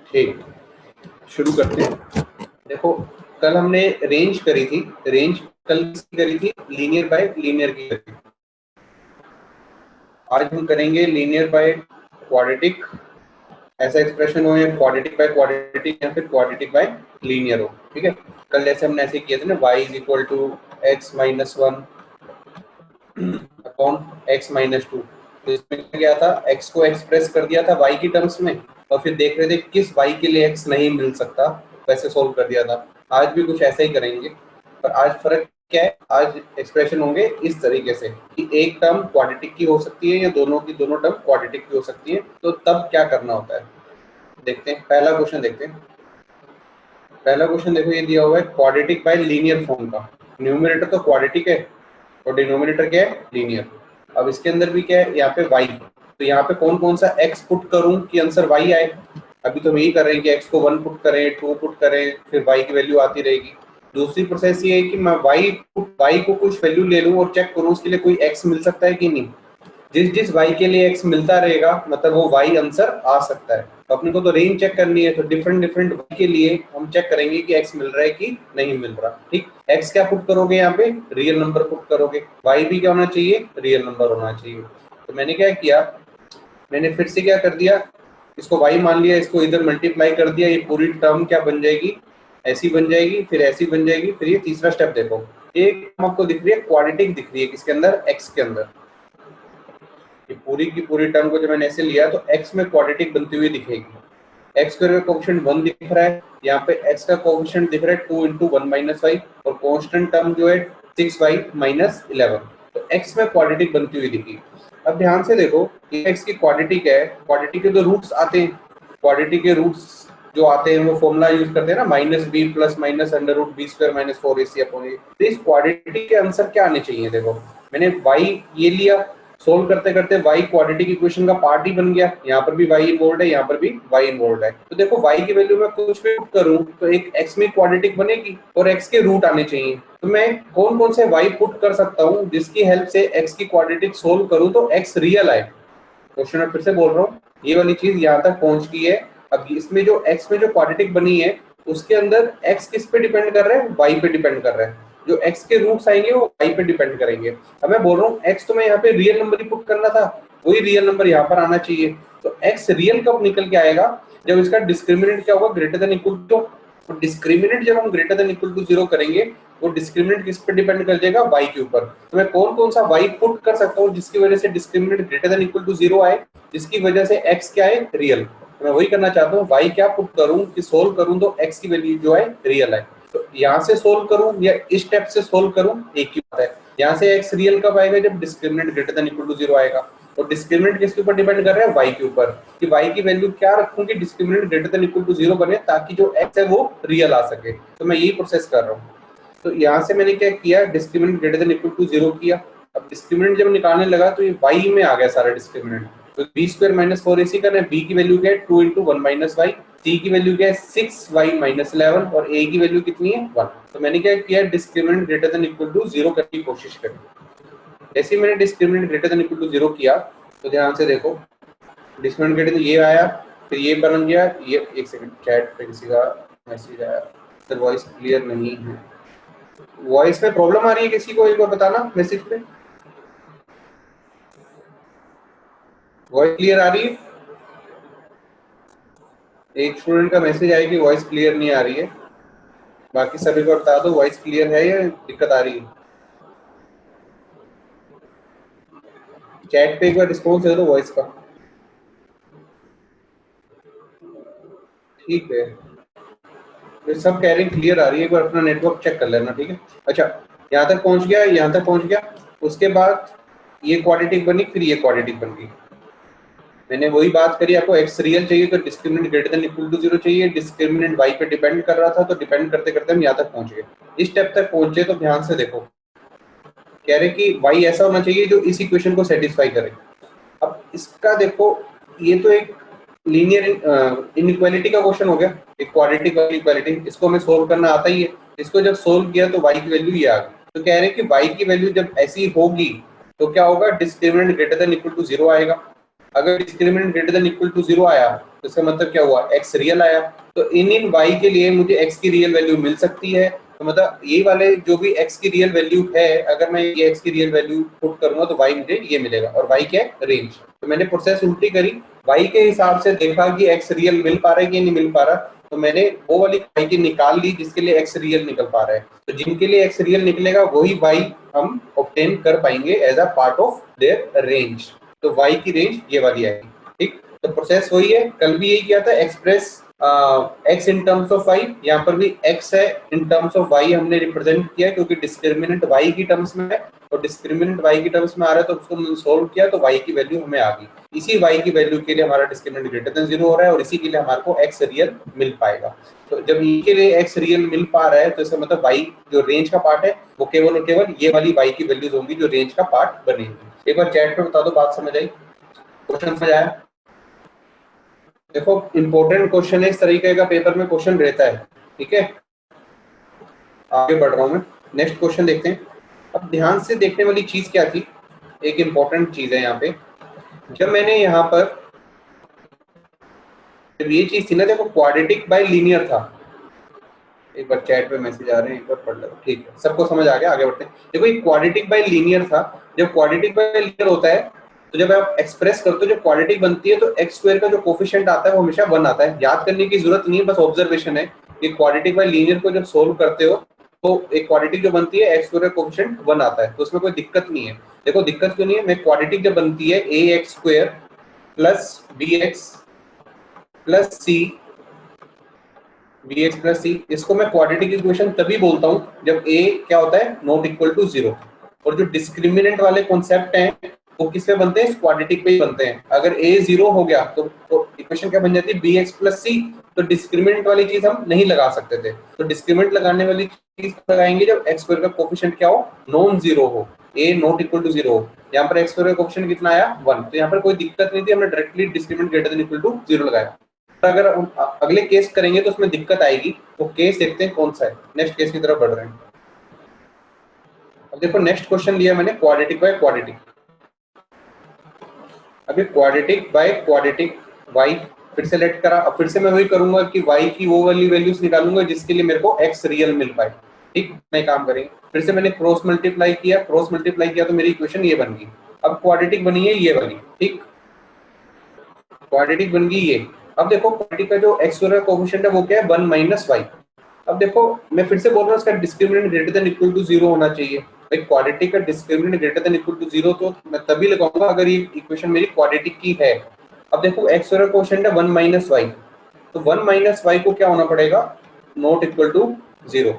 ठीक, शुरू करते हैं। देखो कल हमने रेंज करी थी, रेंज कल करी थी लीनियर बाय लीनियर की करी थी। आज हम करेंगे लीनियर बाय क्वाड्रेटिक। ऐसा एक्सप्रेशन हो या क्वाड्रेटिक बाय क्वाड्रेटिक या फिर क्वाड्रेटिक बाय लीनियर हो। ठीक है, कल जैसे हमने ऐसे किया था ना, y is equal to x minus 1 upon x minus 2। तो इसमें क्या था, x को एक्सप्रेस कर दिया था y की टर्म्स में और फिर देख रहे थे किस y के लिए x नहीं मिल सकता, वैसे सोल्व कर दिया था। आज भी कुछ ऐसा ही करेंगे, पर आज फर्क क्या है, आज एक्सप्रेशन होंगे इस तरीके से कि एक टर्म क्वाड्रेटिक की हो सकती है या दोनों की दोनों टर्म क्वाड्रेटिक की हो सकती है। तो तब क्या करना होता है देखते हैं। पहला क्वेश्चन देखते हैं। पहला क्वेश्चन देखो, ये दिया हुआ है क्वाड्रेटिक बाय लीनियर फॉर्म का। न्यूमरेटर तो क्वाड्रेटिक है और डिनोमिनेटर क्या है, लीनियर। अब इसके अंदर भी क्या है, यहाँ पे y, तो यहाँ पे कौन कौन सा x पुट करूं कि आंसर y आए। अभी तो हम यही कर रहे हैं कि x को 1 पुट करें, 2 पुट करें, फिर y की वैल्यू आती रहेगी। दूसरी प्रोसेस ये है कि मैं y को कुछ वैल्यू ले लूं और चेक करूं उसके लिए कोई x मिल सकता है कि नहीं। जिस जिस y के लिए x मिलता रहेगा मतलब वो y आंसर आ सकता है। तो अपने को तो रेंज चेक करनी है, तो डिफरेंट डिफरेंट y के लिए हम चेक करेंगे कि x मिल रहा है कि नहीं मिल रहा। ठीक, x क्या पुट करोगे, यहाँ पे रियल नंबर पुट करोगे, y भी क्या होना चाहिए, रियल नंबर होना चाहिए। तो मैंने क्या किया, मैंने फिर से क्या कर दिया, इसको y मान लिया, इसको इधर मल्टीप्लाई कर दिया, ये पूरी टर्म क्या बन जाएगी, ऐसी बन जाएगी, फिर ऐसी बन जाएगी। फिर ये तीसरा स्टेप देखो, एक टर्म आपको दिख रही है क्वाड्रेटिक दिख रही है, किसके अंदर, x के अंदर। ये पूरी की पूरी टर्म को जब मैंने ऐसे लिया तो x में क्वाड्रेटिक बनती हुई दिखेगी। x स्क्वायर का कोएफिशिएंट 1 दिख रहा है, यहाँ पे x का कोएफिशिएंट दिख रहा है 2 × 1 - y और कांस्टेंट टर्म जो है 6y - 11। तो x में क्वाड्रेटिक बनती हुई दिखी। अब ध्यान से देखो, ये x की क्वाड्रेटिक है, क्वाड्रेटिक के तो रूट्स आते हैं, क्वाड्रेटिक के रूट्स जो आते हैं वो फॉर्मूला यूज करते हैं ना, -b + -√b² - 4ac/a। तो इस क्वाड्रेटिक के आंसर क्या आने चाहिए। देखो मैंने y ये लिया, सोल्व करते करते y क्वाड्रेटिक इक्वेशन का पार्ट ही बन गया। यहाँ पर भी y इन्वॉल्व है, यहाँ पर भी y इन्वॉल्व है। तो देखो y की वैल्यू में कुछ भी पुट करूं तो एक x में क्वाड्रेटिक बनेगी और x के रूट आने चाहिए। तो मैं कौन कौन से y पुट कर सकता हूँ जिसकी हेल्प से x की क्वाड्रेटिक सोल्व करूं तो x रियल आए। क्वेश्चन में फिर से बोल रहा हूँ, ये वाली चीज यहाँ तक पहुंच गई है। अब इसमें जो x में जो क्वाड्रेटिक बनी है उसके अंदर x किस पे डिपेंड कर रहा है, y पे डिपेंड कर रहा है। जो x के रूट्स आएंगे वो y पे डिपेंड करेंगे। अब मैं बोल रहा हूँ x तो मैं यहाँ पे रियल नंबर ही पुट करना था, वही रियल नंबर यहाँ पर आना चाहिए। तो x रियल कब निकल के आएगा, जब इसका डिस्क्रिमिनेंट क्या होगा, ग्रेटर देन इक्वल टू। तो डिस्क्रिमिनेंट जब हम ग्रेटर देन इक्वल टू 0 करेंगे, वो डिस्क्रिमिनेंट किस पे डिपेंड कर जाएगा, y के ऊपर। तो मैं कौन कौन सा y पुट कर सकता हूँ जिसकी वजह से discriminant greater than equal to 0 आए, जिसकी वजह से x क्या है, रियल। तो मैं वही करना चाहता हूँ, y क्या पुट करूँ कि सोल्व करूँ तो x की वैल्यू जो है रियल है। तो यहाँ से सोल्व करूँ या इस स्टेप से सोल्व करूँ, एक ही बात है। यहाँ से x रियल कब आएगा, जब discriminant greater than equal to 0 आएगा। और डिस्क्रिमिनेंट किसके ऊपर डिपेंड कर रहा है, y के ऊपर, कि y की वैल्यू क्या रखूं कि discriminant greater than equal to 0 बने, ताकि जो x है वो रियल आ सके। तो मैं यही प्रोसेस कर रहा हूँ। तो यहाँ से मैंने क्या किया, discriminant greater than equal to 0 किया। अब डिस्क्रिमिनेंट जब निकालने लगा तो ये y में आ गया सारा डिस्क्रिमिनेंट। तो b² - 4ac करना है, b की वैल्यू क्या है 2 × 1 - y, c की वैल्यू क्या है 6y - 11 और a की वैल्यू कितनी है 1। तो मैंने क्या किया, discriminant greater than equal to 0 करने की कोशिश करी। जैसे ही मैंने discriminant greater than equal to 0 किया तो ध्यान से देखो, डिस्क्रिमिनेंट ग्रेटर तो ये आया, फिर ये बन गया, ये एक सेकंड चैट पे किसी का मैसेज आया, सर वॉइस क्लियर नहीं है। वॉइस में प्रॉब्लम आ रही है किसी को, एक बार बताना मैसेज पे। वॉइस क्लियर आ रही है, एक स्टूडेंट का मैसेज आया कि वॉइस क्लियर नहीं आ रही है। बाकी सभी को बता दो वॉइस क्लियर है या दिक्कत आ रही है। चैट पे एक बार रिस्पॉन्स दे दो वॉइस का। ठीक है, फिर सब कह रहे हैं क्लियर आ रही है, एक बार अपना नेटवर्क चेक कर लेना। ठीक है, अच्छा यहाँ तक पहुंच गया, यहाँ तक पहुंच गया। उसके बाद ये क्वाड्रेटिक बनी, फिर ये क्वाड्रेटिक बन गई। मैंने वही बात करी, आपको x रियल चाहिए तो discriminant greater than equal to 0 चाहिए। डिस्क्रिमिनेंट y पे डिपेंड कर रहा था, तो डिपेंड करते करते हम यहाँ तक पहुंच गए। इस स्टेप तक पहुंचे तो ध्यान से देखो, कह रहे कि y ऐसा होना चाहिए जो इस इक्वेशन को सेटिस्फाई करे। अब इसका देखो, ये तो एक लीनियर इनइक्वालिटी का क्वेश्चन हो गया, एक क्वाड्रेटिक इक्वालिटी, इसको हमें सोल्व करना आता ही है। इसको जब सोल्व किया तो y की वैल्यू ये आ गई। तो कह रहे कि y की वैल्यू जब ऐसी होगी तो क्या होगा, discriminant greater than equal to 0 आएगा। अगर discriminant greater than equal to 0 आया तो इसका मतलब क्या हुआ, x रियल आया। तो इन y के लिए मुझे x की रियल वैल्यू मिल सकती है। तो मतलब ये वाले जो भी x की रियल वैल्यू है, अगर मैं ये x की रियल वैल्यू पुट करूंगा तो y मुझे ये मिलेगा, और y क्या है, रेंज। तो मैंने प्रोसेस उल्टी करी, y के हिसाब से देखा कि x रियल मिल पा रहा है कि नहीं मिल पा रहा, तो मैंने वो वाली y की निकाल ली जिसके लिए x रियल निकल पा रहा है। तो जिनके लिए x रियल निकलेगा वही y हम ऑब्टेन कर पाएंगे as a part of their range. तो y की रेंज ये वाली आएगी, ठीक। तो प्रोसेस वही है, कल भी यही किया था, express x in terms of y, यहाँ पर भी x है इन टर्म्स ऑफ y हमने रिप्रेजेंट किया क्योंकि डिस्क्रिमिनेंट y की टर्म्स में है, और डिस्क्रिमिनेंट y की टर्म्स में आ रहा है तो उसको हमने सोल्व किया तो y की वैल्यू हमें आ गई। इसी y की वैल्यू के लिए हमारा डिस्क्रिमिनेंट ग्रेटर देन 0 हो रहा है, और इसी के लिए हमारे को x रियल मिल पाएगा। तो जब e के लिए x रियल मिल पा रहा है तो इसका मतलब y जो रेंज का पार्ट है वो केवल और केवल ये वाली y की वैल्यूज होंगी जो रेंज का पार्ट बनेगी। एक बार चैट पे बता दो बात समझ आई, क्वेश्चन समझ आया। देखो इंपॉर्टेंट क्वेश्चन है, इस तरीके का पेपर में क्वेश्चन रहता है, ठीक है। आगे बढ़ रहा हूं मैं, नेक्स्ट क्वेश्चन देखते हैं। अब ध्यान से देखने वाली चीज क्या थी, एक इंपॉर्टेंट चीज है यहाँ पे। जब मैंने यहाँ पर जब ये चीज थी ना, देखो क्वाड्रेटिक बाय लीनियर था, एक बार चैट पे मैसेज आ रहे हैं, एक बार पढ़ लो, ठीक है, सबको समझ आ गया, आगे बढ़ते हैं। देखो ये क्वाड्रेटिक बाय लीनियर था, जब क्वाड्रेटिक बाय लीनियर होता है तो जब आप एक्सप्रेस करते हो, जब क्वाड्रेटिक बनती है तो एक्स स्क्वायर का जो कोफिशिएंट आता है वो हमेशा 1 आता है। याद करने की जरूरत नहीं है, बस ऑब्जर्वेशन है कि क्वाड्रेटिक बाय लीनियर को जब सोल्व करते हो तो एक क्वाड्रेटिक जो बनती है एक्स स्क्वायर का कोफिशिएंट 1 आता है, तो उसमें कोई दिक्कत नहीं है। देखो दिक्कत क्यों नहीं है, मैं क्वाड्रेटिक जब बनती है a x square plus b x plus c, b x plus c, इसको मैं क्वाड्रेटिक इक्वेशन तभी बोलता हूँ जब ए क्या होता है, नॉट इक्वल टू 0। और जो डिस्क्रिमिनेंट वाले कॉन्सेप्ट हैं वो किस पे बनते हैं, क्वाड्रेटिक पे ही बनते हैं। अगर ए 0 हो गया तो इक्वेशन क्या बन जाती है, बी एक्स प्लस सी। तो डिस्क्रिमिनेंट वाली चीज हम नहीं लगा सकते थे, तो डिस्क्रिमिनेंट लगाने वाली चीज लगाएंगे जब एक्स स्क्वायर का कोफिशिएंट क्या हो, नॉन जीरो हो, ए नॉट इक्वल टू 0 हो। यहाँ पर एक्स स्क्वायर का कोफिशिएंट कितना आया, 1, तो यहाँ पर कोई दिक्कत नहीं थी, हमने directly discriminant greater than equal to 0 लगाया। अगर अगले केस करेंगे तो उसमें दिक्कत आएगी, तो केस देखते हैं कौन सा है। नेक्स्ट केस की तरफ बढ़ रहे हैं। अब देखो नेक्स्ट क्वेश्चन लिया मैंने क्वाड्रेटिक बाय क्वाड्रेटिक। अभी क्वाड्रेटिक बाय क्वाड्रेटिक y फिर से लेट करा, अब फिर से मैं वही करूंगा कि y की वो वाली वैल्यूज निकालूंगा जिसके लिए मेरे को x रियल मिल पाए, ठीक। मैं काम करेंगे, फिर से मैंने क्रॉस मल्टीप्लाई किया, क्रॉस मल्टीप्लाई किया तो मेरी इक्वेशन ये बन गई। अब क्वाड्रेटिक बनी है ये वाली, ठीक, क्वाड्रेटिक बन गई ये। अब देखो क्वाड्रेटिक का जो एक्स स्क्वायर का कोफिशिएंट है वो क्या है, 1 माइनस वाई। अब देखो मैं फिर से बोल रहा हूँ इसका discriminant greater than equal to 0 होना चाहिए। भाई क्वाड्रेटिक का discriminant greater than equal to 0 तो मैं तभी लगाऊंगा अगर ये इक्वेशन मेरी क्वाड्रेटिक की है। अब देखो एक्स स्क्वायर का कोफिशिएंट है 1 माइनस वाई, तो 1 माइनस वाई को क्या होना पड़ेगा, not equal to 0।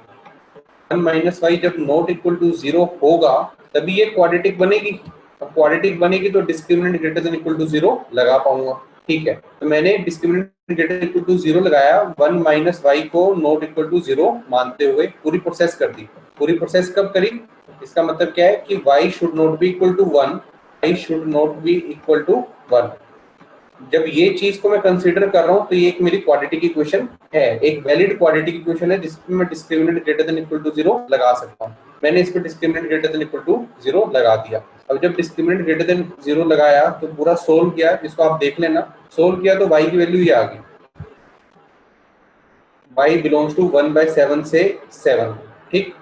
1 minus y जब नॉट इक्वल टू 0 होगा तभी ये क्वाड्रेटिक बनेगी। अब क्वाड्रेटिक बनेगी तो discriminant greater than equal to 0 लगा पाऊंगा, ठीक है। तो मैंने डिस्क्रिमिनेंट ग्रेटर इक्वल टू 0 लगाया, 1 माइनस वाई को नॉट इक्वल टू 0 मानते हुए पूरी प्रोसेस कर दी। पूरी प्रोसेस कब करी, इसका मतलब क्या है कि y should not be equal to 1, y should not be equal to 1। जब ये चीज को मैं कंसीडर कर रहा हूँ तो ये एक मेरी क्वाड्रेटिक इक्वेशन है, एक वैलिड क्वाड्रेटिक इक्वेशन है जिसमें मैं discriminant greater than equal to 0 लगा सकता हूँ। मैंने इस पर discriminant greater than equal to 0 लगा दिया। अब जब डिस्क्रिमिनेंट ग्रेटर देन 0 लगाया तो पूरा सोल्व किया, जिसको आप देख लेना, सोल्व किया तो y की वैल्यू ये आ गई, y बिलोंग्स टू 1/7 से 7, ठीक।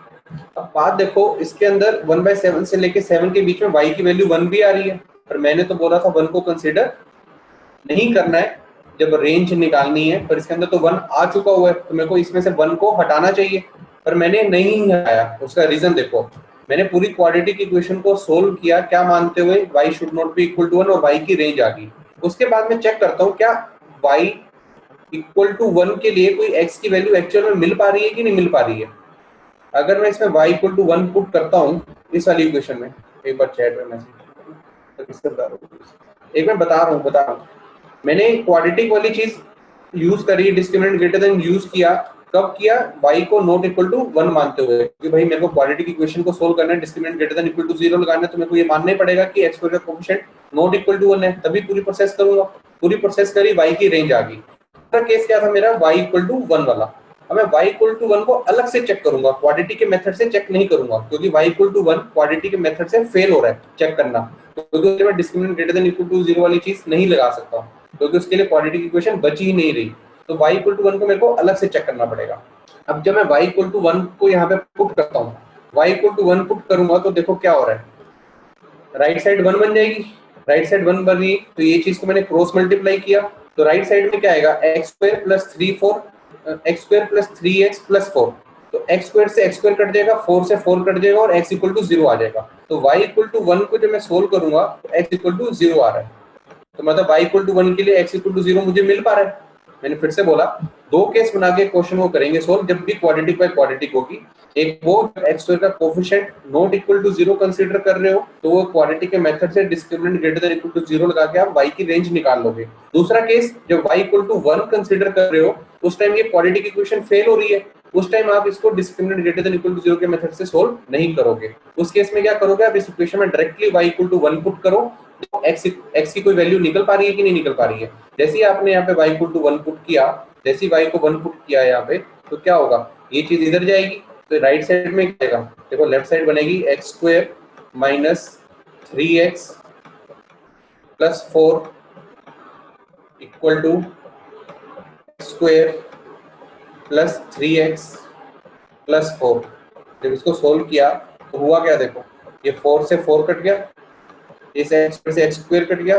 अब बात देखो इसके अंदर 1/7 से लेके 7 के बीच में y की वैल्यू 1 भी आ रही है, पर मैंने तो बोला था 1 को कंसीडर नहीं करना है जब रेंज निकालनी है, पर इसके अंदर तो 1 आ चुका हुआ है तो मेरे को इसमें से 1 को हटाना चाहिए, पर मैंने नहीं हटाया। उसका रीजन देखो, मैंने पूरी क्वाड्रेटिक इक्वेशन को सोल्व किया क्या मानते हुए, y should not be equal to 1 और y की रेंज आ गई। उसके बाद मैं चेक करता हूँ क्या y इक्वल टू 1 के लिए कोई x की वैल्यू एक्चुअल में मिल पा रही है कि नहीं मिल पा रही है। अगर मैं इसमें y इक्वल टू 1 पुट करता हूँ इस वाली इक्वेशन में, एक बार चैट में मैसेज एक मैं बता रहा हूँ मैंने क्वाड्रेटिक वाली चीज यूज करी, डिस्क्रिमिनेंट ग्रेटर देन यूज किया, कब किया, y को नॉट इक्वल टू 1 मानते हुए कि भाई मेरे को क्वाड्रेटिक इक्वेशन को सोल्व करना है, discriminant greater than equal to 0 लगाना है, तो मेरे को ये मानना ही पड़ेगा कि x का कोएफिशिएंट नॉट इक्वल टू 1 है, तभी पूरी प्रोसेस करूंगा। पूरी प्रोसेस करी, y की रेंज आ गई। दूसरा केस क्या था मेरा, y इक्वल टू 1 वाला, अब मैं y इक्वल टू 1 को अलग से चेक करूंगा, क्वाड्रेटी के मेथड से चेक नहीं करूंगा, क्योंकि y इक्वल टू 1 क्वाड्रेटी के मेथड से फेल हो रहा है चेक करना, क्योंकि मैं discriminant greater than equal to 0 वाली चीज नहीं लगा सकता, क्योंकि उसके लिए क्वाड्रेटिक इक्वेशन बची ही नहीं रही। तो y इक्वल टू 1 को मेरे को अलग से चेक करना पड़ेगा। अब जब मैं y इक्वल टू 1 को यहाँ पे पुट करता हूँ, y इक्वल टू 1 पुट करूंगा तो देखो क्या हो रहा है, राइट साइड 1 बन जाएगी, राइट साइड 1 बनी, तो ये चीज को मैंने क्रॉस मल्टीप्लाई किया, तो राइट साइड में क्या आएगा, x square plus 3x plus 4, तो एक्स स्क्वायर से एक्स स्क्वायर कट जाएगा, 4 से 4 कट जाएगा और x इक्वल टू 0 आ जाएगा। तो y इक्वल टू 1 को जब मैं सोल्व करूंगा तो x इक्वल टू 0 आ रहा है, तो मतलब y इक्वल टू 1 के लिए x इक्वल टू 0 मुझे मिल पा रहा है। मैंने फिर से बोला, दो केस बना के क्वेश्चन को करेंगे सोल्व जब भी क्वाड्रेटिक बाय क्वाड्रेटिक होगी। एक वो एक्स स्क्वायर का coefficient not equal to 0 consider कर रहे हो, तो वो क्वाड्रेटिक के मेथड से discriminant greater than equal to 0 लगा के आप y की रेंज निकाल लोगे। दूसरा केस जब y इक्वल टू 1 कंसीडर कर रहे हो, उस टाइम ये क्वाड्रेटिक इक्वेशन फेल हो रही है, उस टाइम आप इसको discriminant greater than equal to 0 के मेथड से सोल्व नहीं करोगे। उस केस में क्या करोगे, आप इस इक्वेशन में directly y equal to 1 put करो, तो x की कोई वैल्यू निकल पा रही है कि नहीं निकल पा रही है। जैसे ही आपने यहाँ पे y इक्वल टू 1 पुट किया, जैसे ही y को 1 पुट किया यहाँ पे, तो क्या होगा, ये चीज इधर जाएगी, तो राइट साइड में क्या आएगा, देखो लेफ्ट साइड बनेगी x square minus 3x plus 4 equal to square plus 3x plus 4। जब इसको सोल्व किया तो हुआ क्या, देखो ये 4 से 4 कट गया, इस x से x स्क्वायर कट गया,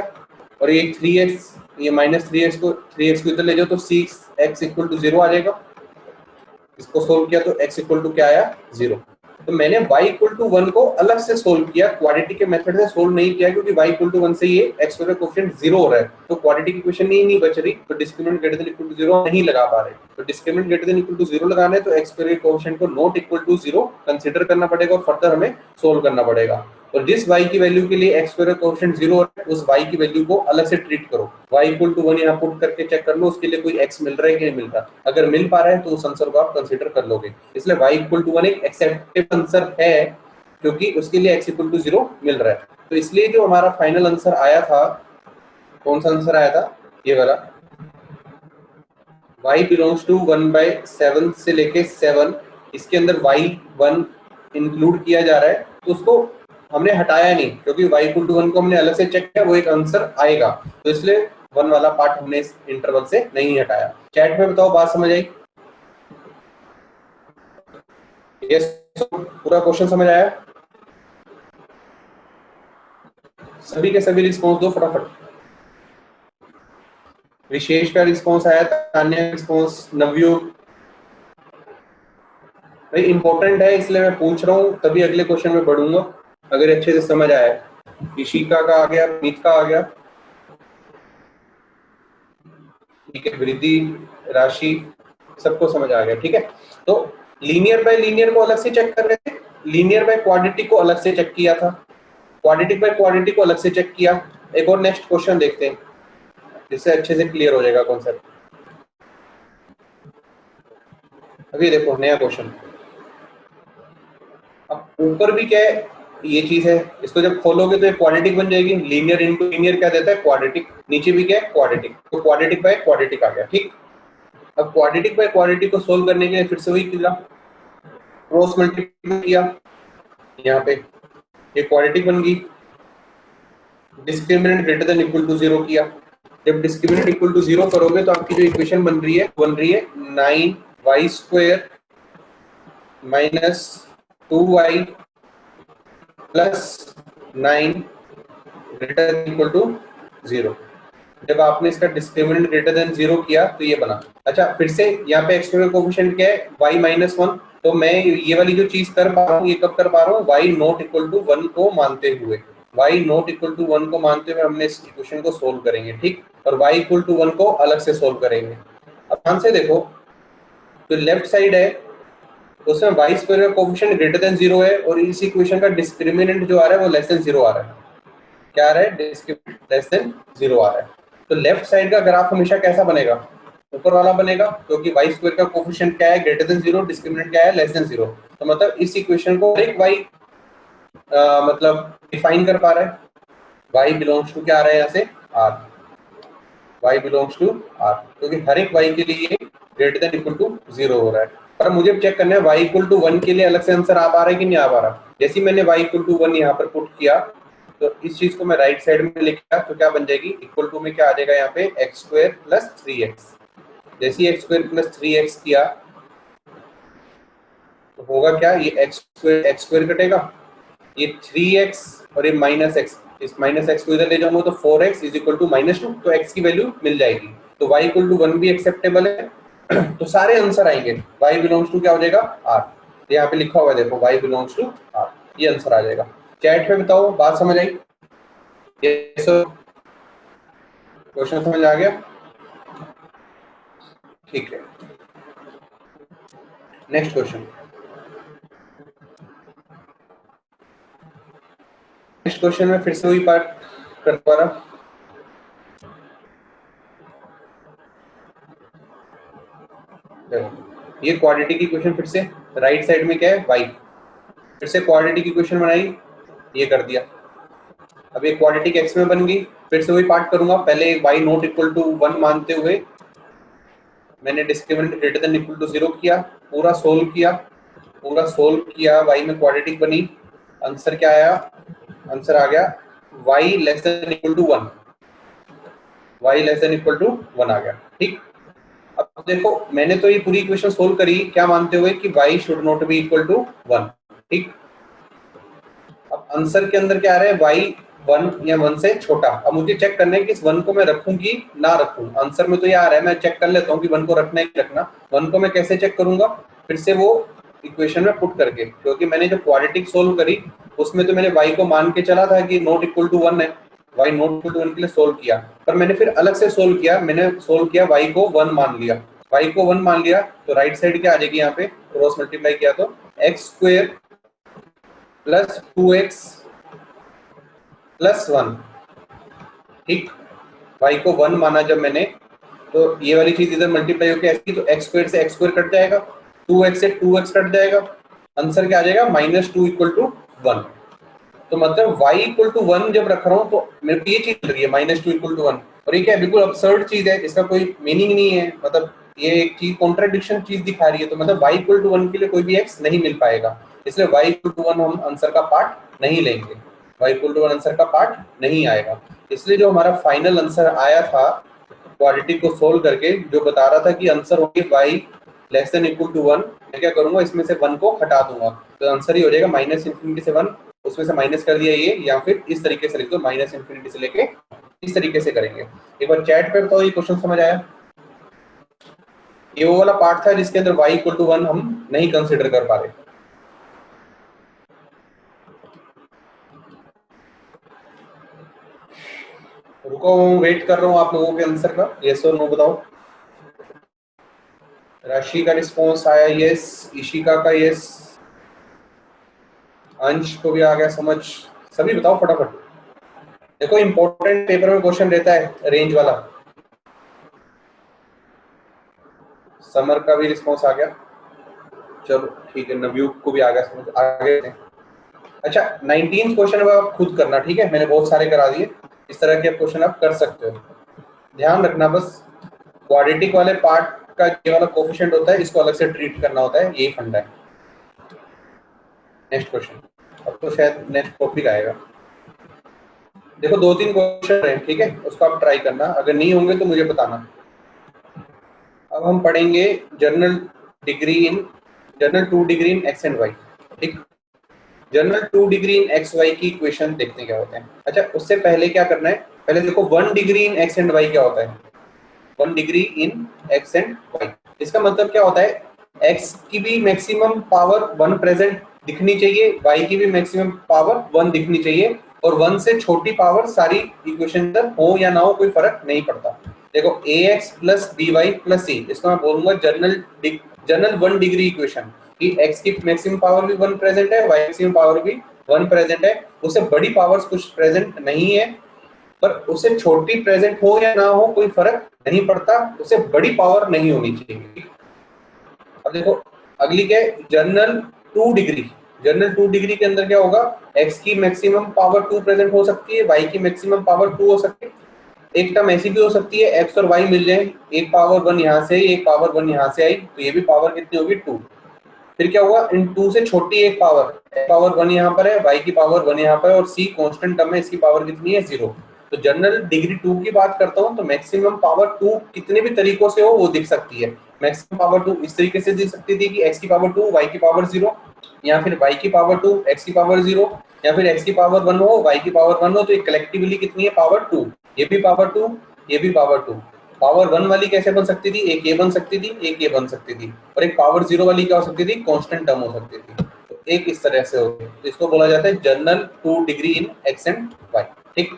और ये 3x, ये माइनस 3x को इधर ले जाओ तो 6x इक्वल टू 0 आ जाएगा। इसको सोल्व किया तो x इक्वल टू क्या आया, 0। तो मैंने y इक्वल टू 1 को अलग से सोल्व किया, क्वाड्रेटिक के मेथड से सोल्व नहीं किया, क्योंकि y इक्वल टू 1 से ये x का कोएफिशिएंट 0 हो रहा है, तो क्वाड्रेटिक इक्वेशन नहीं बच रही, तो discriminant greater than equal to 0 नहीं लगा पा रहे। तो discriminant greater than equal to 0 लगाना है तो x के कोएफिशिएंट को नॉट इक्वल टू 0 कंसीडर करना पड़ेगा और फर्दर हमें सोल्व करना पड़ेगा। और जिस y की वैल्यू के लिए x स्क्वायर कोएफिशिएंट 0 है, उस y की वैल्यू को अलग से ट्रीट करो, y इक्वल टू 1 यहाँ पुट करके चेक कर लो उसके लिए कोई x मिल रहा है कि नहीं मिल रहा। अगर मिल पा रहा है तो उस आंसर को आप कंसीडर कर लोगे। इसलिए y इक्वल टू 1 एक एक्सेप्टेबल आंसर है, क्योंकि उसके लिए x इक्वल टू 0 मिल रहा है। तो इसलिए जो हमारा फाइनल आंसर आया था, कौन सा आंसर आया था, ये वाला, y बिलोंग्स टू 1/7 से लेके 7, इसके अंदर y1 इंक्लूड किया जा रहा है, तो उसको हमने हटाया नहीं, क्योंकि y इक्वल टू 1 को हमने अलग से चेक किया, वो एक आंसर आएगा, तो इसलिए 1 वाला पार्ट हमने इस इंटरवल से नहीं हटाया। चैट में बताओ बात समझ आई? यस, पूरा क्वेश्चन समझ आया? सभी के सभी रिस्पॉन्स दो फटाफट। विशेष का रिस्पॉन्स आया, तान्या का रिस्पॉन्स, नवयुग भाई इंपॉर्टेंट है इसलिए मैं पूछ रहा हूँ, तभी अगले क्वेश्चन में बढ़ूंगा अगर अच्छे से समझ आया। ऋषिका का आ गया, मीत का आ गया, ठीक है, वृद्धि, राशि, सबको समझ आ गया, ठीक है। तो लीनियर बाय लीनियर को अलग से चेक कर रहे थे, लीनियर बाय क्वाड्रेटिक को अलग से चेक किया था, क्वाड्रेटिक बाय क्वाड्रेटिक को अलग से चेक किया। एक और नेक्स्ट क्वेश्चन देखते हैं जिससे अच्छे से क्लियर हो जाएगा कॉन्सेप्ट। अभी देखो नया क्वेश्चन, अब ऊपर भी क्या है, ये चीज है, इसको जब खोलोगे तो ये क्वाड्रेटिक बन जाएगी, लीनियर इनटू लीनियर क्या देता है, क्वाड्रेटिक, नीचे भी क्या है, क्वाड्रेटिक, तो क्वाड्रेटिक बाय क्वाड्रेटिक आ गया, ठीक। अब क्वाड्रेटिक बाय क्वाड्रेटिक को सोल्व करने के लिए फिर से वही किया, क्रॉस मल्टीप्लाई किया, यहाँ पे ये क्वाड्रेटिक बन गई, discriminant greater than equal to 0 किया। जब डिस्क्रिमिनेंट इक्वल टू 0 करोगे तो आपकी जो इक्वेशन बन रही है 9y square minus 2y plus 9 greater than equal to 0। जब आपने इसका डिस्क्रिमिनेंट ग्रेटर देन 0 किया तो ये बना। अच्छा, फिर से यहाँ पे एक्स का कोएफिशिएंट क्या है, y माइनस 1, तो मैं ये वाली जो चीज कर पा रहा हूँ, ये कब कर पा रहा हूँ, y नॉट इक्वल टू 1 को मानते हुए, y नॉट इक्वल टू 1 को मानते हुए हमने इस इक्वेशन को सोल्व करेंगे, ठीक। और y इक्वल टू 1 को अलग से सोल्व करेंगे। अब ध्यान से देखो, तो लेफ्ट साइड है उसमें y स्क्वायर का कोएफिशिएंट ग्रेटर देन 0 है, और इस इक्वेशन का डिस्क्रिमिनेंट जो आ रहा है वो लेस देन 0 आ रहा है। क्या आ रहा है, डिस्क्रिमिनेंट लेस देन 0 आ रहा है। तो लेफ्ट साइड का ग्राफ हमेशा कैसा बनेगा, ऊपर वाला बनेगा, क्योंकि y स्क्वायर का कोएफिशिएंट क्या है, ग्रेटर देन 0, डिस्क्रिमिनेंट क्या है, लेस देन 0। तो मतलब इस इक्वेशन को एक y मतलब डिफाइन कर पा रहा है, y बिलोंग्स टू क्या आ रहा है यहाँ से, r। y belongs to r, क्योंकि हर एक y के लिए ग्रेटर देन इक्वल टू 0 हो रहा है। पर मुझे चेक करना है y इक्वल टू 1 के लिए अलग से आंसर आ पा रहा है कि नहीं आ पा रहा। जैसे मैंने y इक्वल टू 1 यहाँ पर पुट किया तो इस चीज को मैं राइट साइड में लिखा तो क्या बन जाएगी, इक्वल टू में क्या आ जाएगा यहाँ पे एक्स स्क्वायर प्लस 3x। जैसे ही एक्स स्क्वायर प्लस 3x किया तो होगा क्या, ये एक्स स्क्वायर कटेगा, ये 3x और ये माइनस एक्स, इस माइनस एक्स को इधर ले जाऊंगा तो 4x इज इक्वल टू -2, तो x की वैल्यू मिल जाएगी। तो y इक्वल टू 1 भी एक्सेप्टेबल है। तो सारे आंसर आएंगे। y बिलोंग्स टू क्या हो जाएगा, r। यहाँ पे लिखा हुआ है देखो, y बिलोंग्स टू r, ये आंसर आ जाएगा। चैट पे बताओ बात समझ आई? यस सर, क्वेश्चन समझ आ गया? ठीक है, नेक्स्ट क्वेश्चन। नेक्स्ट क्वेश्चन में फिर से वही पार्ट कर पा रहा। ये क्वाड्रेटिक की क्वेश्चन फिर से राइट साइड में क्या है y, फिर से क्वाड्रेटिक की क्वेश्चन बनाई, ये कर दिया। अब ये क्वाड्रेटिक x में बन गई, फिर से वही पार्ट करूंगा। पहले y नॉट इक्वल टू 1 मानते हुए मैंने discriminant greater than equal to 0 किया, पूरा सोल्व किया, y में क्वाड्रेटिक बनी। आंसर क्या आया, आंसर आ गया y less than equal to 1, y less than equal to 1 आ गया। ठीक, अब देखो मैंने तो ये पूरी इक्वेशन सोल्व करी क्या मानते हुए कि y should not be equal to 1। ठीक, अब आंसर के अंदर क्या आ रहा है, y 1 या 1 से छोटा। अब मुझे चेक करना है कि इस 1 को मैं रखूं कि ना रखूं। आंसर में तो ये आ रहा है, मैं चेक कर लेता हूं कि 1 को रखना है कि रखना। 1 को मैं कैसे चेक करूंगा, फिर से वो इक्वेशन में पुट करके, क्योंकि मैंने जो क्वाड्रेटिक सोल्व करी उसमें तो मैंने y को मान के चला था कि नॉट इक्वल टू 1 है, y नॉट इक्वल टू 1 के लिए सोल्व किया। पर मैंने फिर अलग से सोल्व किया, मैंने सोल्व किया y को 1 मान लिया, y को 1 मान लिया तो राइट साइड क्या आ जाएगी, यहाँ पे क्रॉस मल्टीप्लाई किया तो x square plus 2x plus 1। ठीक, y को 1 माना जब मैंने, तो ये वाली चीज इधर मल्टीप्लाई होकर ऐसी, तो एक्स स्क्वायर से एक्स स्क्वायर कट जाएगा, 2x से 2x कट जाएगा, आंसर क्या आ जाएगा -2 इक्वल टू 1। तो मतलब y इक्वल टू 1 जब रख रहा हूँ तो मेरे को ये चीज लग रही है -2 इक्वल टू 1, और ये क्या है, बिल्कुल absurd चीज है, इसका कोई मीनिंग नहीं है। मतलब ये एक चीज कॉन्ट्राडिक्शन चीज दिखा रही है, तो मतलब y इक्वल टू 1 के लिए कोई भी x नहीं मिल पाएगा, इसलिए y इक्वल टू 1 हम आंसर का पार्ट नहीं लेंगे, y इक्वल टू 1 आंसर का पार्ट नहीं आएगा। इसलिए जो हमारा फाइनल आंसर आया था क्वाड्रेटिक को सोल्व करके, जो बता रहा था कि आंसर होगी y less than equal to 1, मैं क्या करूंगा, इसमें से 1 को हटा दूंगा, तो आंसर ही हो जाएगा -∞ से 1, उसमें से माइनस कर दिया ये, या फिर इस तरीके से लिख दो -∞ से लेके इस तरीके से करेंगे। एक बार चैट पे बताओ ये क्वेश्चन समझ आया? ये वो वाला पार्ट था जिसके अंदर y इक्वल टू 1 हम नहीं कंसिडर कर पा रहे। रुको, वेट कर रहा हूँ आप लोगों के आंसर का, यस और नो बताओ। राशि का रिस्पॉन्स आया यस, ईशिका का यस, अंश को भी आ गया समझ। सभी बताओ फटाफट। देखो इंपॉर्टेंट पेपर में क्वेश्चन रहता है रेंज वाला। समर का भी रिस्पॉन्स आ गया, चलो ठीक है, नवयुग को भी आ गया समझ, आगे। अच्छा 19 क्वेश्चन अब आप खुद करना, ठीक है, मैंने बहुत सारे करा दिए, इस तरह के क्वेश्चन आप कर सकते हो। ध्यान रखना बस, क्वाड्रेटिक वाले पार्ट का ये वाला कोफिशिएंट होता है, इसको अलग से ट्रीट करना होता है, यही फंडा है। नेक्स्ट क्वेश्चन, अब तो शायद नेक्स्ट टॉपिक आएगा। देखो 2-3 क्वेश्चन है, ठीक है, उसको आप ट्राई करना, अगर नहीं होंगे तो मुझे बताना। अब हम पढ़ेंगे general 2 degree in x and y. ठीक, general 2 degree in x y की इक्वेशन देखते हैं क्या होते हैं। अच्छा उससे पहले क्या करना है, पहले देखो 1 degree in x and y क्या होता है। 1 degree in x and y, इसका मतलब क्या होता है, एक्स की भी मैक्सिमम पावर 1 प्रेजेंट दिखनी चाहिए, वाई की भी मैक्सिमम पावर 1 दिखनी चाहिए, और 1 से छोटी पावर सारी इक्वेशन अंदर हो या ना हो कोई फर्क नहीं पड़ता। देखो ax plus by plus c, इसको मैं बोलूंगा जनरल 1 डिग्री इक्वेशन, कि x की मैक्सिमम पावर भी 1 प्रेजेंट है, y मैक्सिमम पावर भी 1 प्रेजेंट है, उससे बड़ी पावर्स कुछ प्रेजेंट नहीं है, पर उससे छोटी प्रेजेंट हो या ना हो कोई फर्क नहीं पड़ता, उससे बड़ी पावर नहीं होनी चाहिए। अब देखो अगली क्या है, जनरल 2 डिग्री। जनरल 2 डिग्री के अंदर क्या होगा, x की मैक्सिमम पावर 2 प्रेजेंट हो सकती है, y की मैक्सिमम पावर 2 हो सकती है, एक टर्म ऐसी भी हो सकती है एक्स और वाई मिल जाए, एक पावर 1 यहाँ से आई, एक पावर 1 यहाँ से आई, तो ये भी पावर कितनी होगी 2। फिर क्या हुआ, इन 2 से छोटी एक पावर 1 यहाँ पर है, y की पावर 1 यहाँ पर है, और c कांस्टेंट टर्म है, इसकी पावर कितनी है 0। तो जनरल डिग्री 2 की बात करता हूँ तो मैक्सिमम पावर 2 कितने भी तरीकों से हो वो दिख सकती है। मैक्सिमम पावर 2 इस तरीके से दिख सकती थी कि x की पावर 2 y की पावर 0, या फिर y की पावर 2 x की पावर 0, या फिर x की पावर 1 हो y की पावर 1 हो, तो ये कलेक्टिवली कितनी है पावर 2, ये भी पावर 2, ये भी पावर 2। पावर 1 वाली कैसे बन सकती थी, एक ये बन सकती थी, एक ये बन सकती थी, और एक पावर 0 वाली क्या हो सकती थी, कांस्टेंट टर्म हो सकती थी। तो एक इस तरह से होती है, तो इसको बोला जाता है general 2 degree in x and y. ठीक,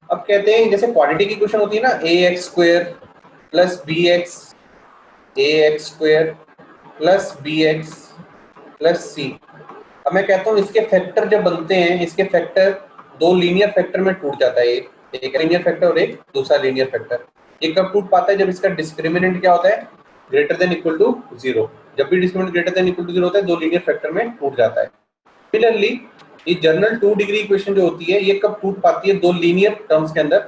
अब कहते हैं जैसे क्वाड्रेटिक की क्वेश्चन होती है ना, a x square plus b x, a x square plus b x plus c. अब मैं कहता हूँ इसके फैक्टर जब बनते हैं, इसके फैक्टर दो लीनियर फैक्टर में टूट जाता है, एक लीनियर फैक्टर और एक दूसरा लीनियर फैक्टर। ये कब टूट पाता है, जब इसका डिस्क्रिमिनेंट क्या होता है, ग्रेटर देन इक्वल टू 0। जब भी discriminant greater than equal to 0 होता है, दो लीनियर फैक्टर में टूट जाता है। सिमिलरली ये जनरल 2 डिग्री इक्वेशन जो होती है, ये कब टूट पाती है, दो लीनियर टर्म्स के अंदर।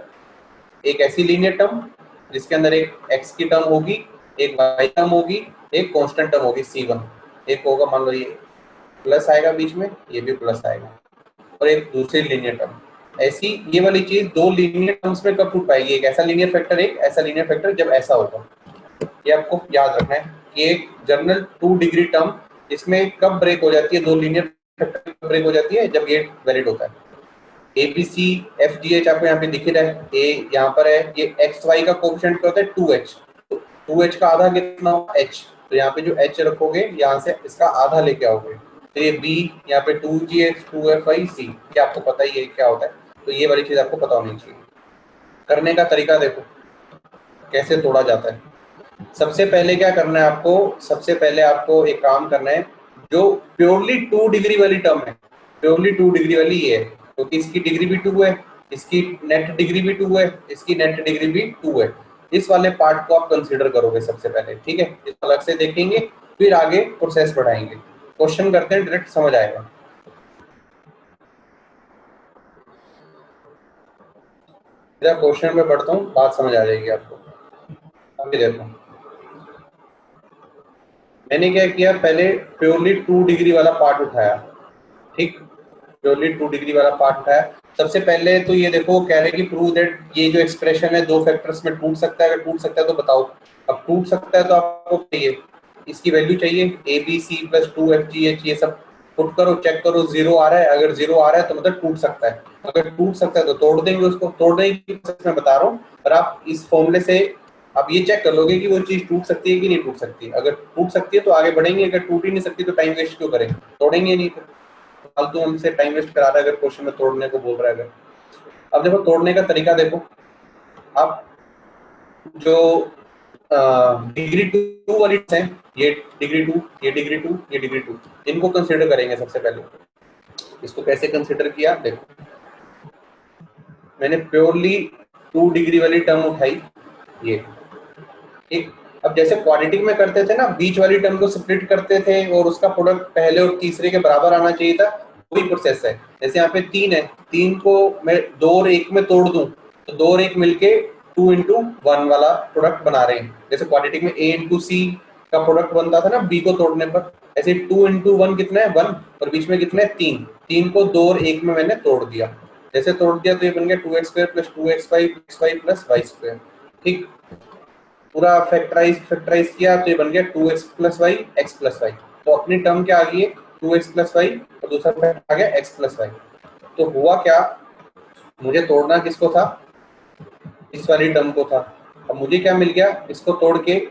एक ऐसी लीनियर टर्म जिसके अंदर एक x की टर्म होगी, एक y टर्म होगी, एक कांस्टेंट टर्म होगी c1। एक होगा मान लो ये प्लस आएगा बीच में, ये भी प्लस आएगा, और एक दूसरी लीनियर टर्म। ऐसी ये वाली चीज दो लीनियर टर्म्स में कब टूट पाएगी, एक ऐसा लीनियर फैक्टर, एक ऐसा लीनियर फैक्टर, जब ऐसा होगा। ये आपको याद रखना है कि एक जनरल 2 डिग्री टर्म इसमें कब ब्रेक हो जाती है, दो लीनियर फैक्टर कब ब्रेक हो जाती है, जब ये वैलिड होता है। A B C F G H आपको यहाँ पे दिख रहा है, ए यहाँ पर है, ये एक्स वाई का कोफिशिएंट क्या होता है 2h, तो 2h का आधा कितना होगा h, तो यहाँ पे जो h रखोगे यहाँ से इसका आधा लेके आओगे, तो ये b यहाँ पे 2gh 2fi c, ये आपको पता ही है क्या होता है, तो ये वाली चीज आपको पता होनी चाहिए। करने का तरीका देखो कैसे तोड़ा जाता है। सबसे पहले क्या करना है आपको, सबसे पहले आपको एक काम करना है, जो प्योरली 2 डिग्री वाली टर्म है, प्योरली 2 डिग्री वाली ये है, क्योंकि इसकी डिग्री भी 2 है, इसकी नेट डिग्री भी 2 है, इसकी नेट डिग्री भी 2 है। इस वाले पार्ट को आप कंसीडर करोगे सबसे पहले, ठीक है, इसको अलग से देखेंगे, फिर आगे प्रोसेस बढ़ाएंगे। क्वेश्चन करते हैं, डायरेक्ट समझ आएगा। क्वेश्चन में पढ़ता हूँ, बात समझ आ जाएगी आपको। अभी देखो मैंने क्या किया, पहले प्योरली 2 डिग्री वाला पार्ट उठाया, ठीक, प्योरली 2 डिग्री वाला पार्ट उठाया। सबसे पहले तो ये देखो कह रहे कि प्रूव दैट ये जो एक्सप्रेशन है दो फैक्टर्स में टूट सकता है, अगर टूट सकता है तो बताओ। अब टूट सकता है तो आपको चाहिए, इसकी वैल्यू चाहिए A B C plus 2f g h, ये सब पुट करो, चेक करो 0 आ रहा है, अगर 0 आ रहा है तो मतलब टूट सकता है, अगर टूट सकता है तो तोड़ देंगे उसको, तोड़ने की प्रोसेस मैं बता रहा हूँ। पर आप इस फॉर्मूले से आप ये चेक कर लोगे कि वो चीज टूट सकती है कि नहीं टूट सकती। अगर टूट सकती है तो आगे बढ़ेंगे, अगर टूट ही नहीं सकती तो टाइम वेस्ट क्यों करें, तोड़ेंगे नहीं, फालतू हमसे टाइम वेस्ट करा रहा है अगर क्वेश्चन में तोड़ने को बोल रहा है अगर। अब देखो तोड़ने का तरीका देखो, आप जो डिग्री 2 वाली है, ये डिग्री 2, ये डिग्री 2, ये डिग्री 2, इनको कंसीडर करेंगे सबसे पहले। इसको कैसे कंसीडर किया देखो, मैंने प्योरली 2 डिग्री वाली टर्म उठाई, ये ठीक। अब जैसे क्वाड्रेटिक में करते थे ना, बीच वाली टर्म को स्प्लिट करते थे और उसका प्रोडक्ट पहले और तीसरे के बराबर आना चाहिए था, वही प्रोसेस है। जैसे यहाँ पे 3 है, 3 को मैं 2 और 1 में तोड़ दूं तो 2 और 1 मिलके 2 into 1 वाला प्रोडक्ट बना रहे हैं। जैसे क्वाड्रेटिक में a into c का प्रोडक्ट बनता था ना b को तोड़ने पर, ऐसे 2 into 1 कितना है 1, और बीच में कितना है 3, 3 को 2 और 1 में मैंने तोड़ दिया। जैसे तोड़ दिया तो ये बन गया 2x² plus 2x5 plus y², ठीक। पूरा फैक्टराइज किया तो ये बन गया 2x plus y x plus y. तो अपनी टर्म क्या आ गई है 2x प्लस वाई, और दूसरा फैक्टर आ गया x प्लस वाई। तो हुआ क्या, मुझे तोड़ना किसको था, इस वाली टर्म को था। अब मुझे क्या मिल गया, इसको तोड़ के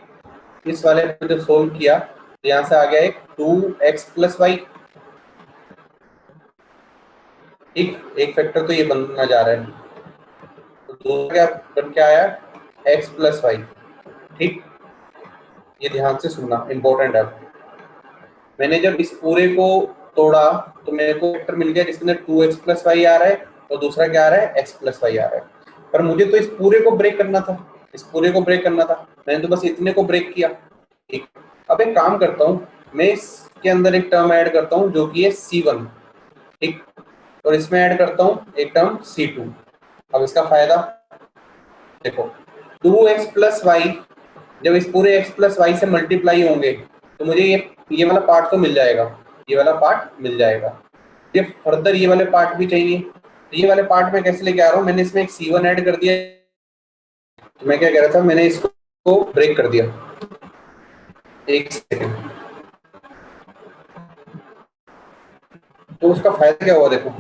इस वाले को जब सोल्व किया तो यहाँ से आ गया एक 2x प्लस वाई, ठीक, एक फैक्टर तो ये बनना जा रहा है, तो दूसरा क्या बन के आया x प्लस वाई, ठीक। ये ध्यान से सुनना, इंपॉर्टेंट है। मैंने जब इस पूरे को तोड़ा तो मेरे को वेक्टर मिल गया जिसके अंदर 2x प्लस वाई आ रहा है और दूसरा क्या आ रहा है x प्लस वाई आ रहा है। पर मुझे तो इस पूरे को ब्रेक करना था, इस पूरे को ब्रेक करना था, मैंने तो बस इतने को ब्रेक किया, ठीक। अब एक काम करता हूँ, मैं इसके अंदर एक टर्म ऐड करता हूँ जो कि है c1, ठीक, और इसमें ऐड करता हूँ एक टर्म c2। अब इसका फायदा, देखो 2x प्लस वाई जब इस पूरे x प्लस वाई से मल्टीप्लाई होंगे तो मुझे ये वाला पार्ट तो मिल जाएगा, ये वाला पार्ट मिल जाएगा। ये फर्दर ये वाले पार्ट भी चाहिए, तो ये वाले पार्ट में कैसे लेके आ रहा हूँ, मैंने इसमें एक c1 ऐड कर दिया। तो मैं क्या कह रहा था, मैंने इसको ब्रेक कर दिया, एक सेकेंड। तो उसका फायदा क्या हुआ, देखो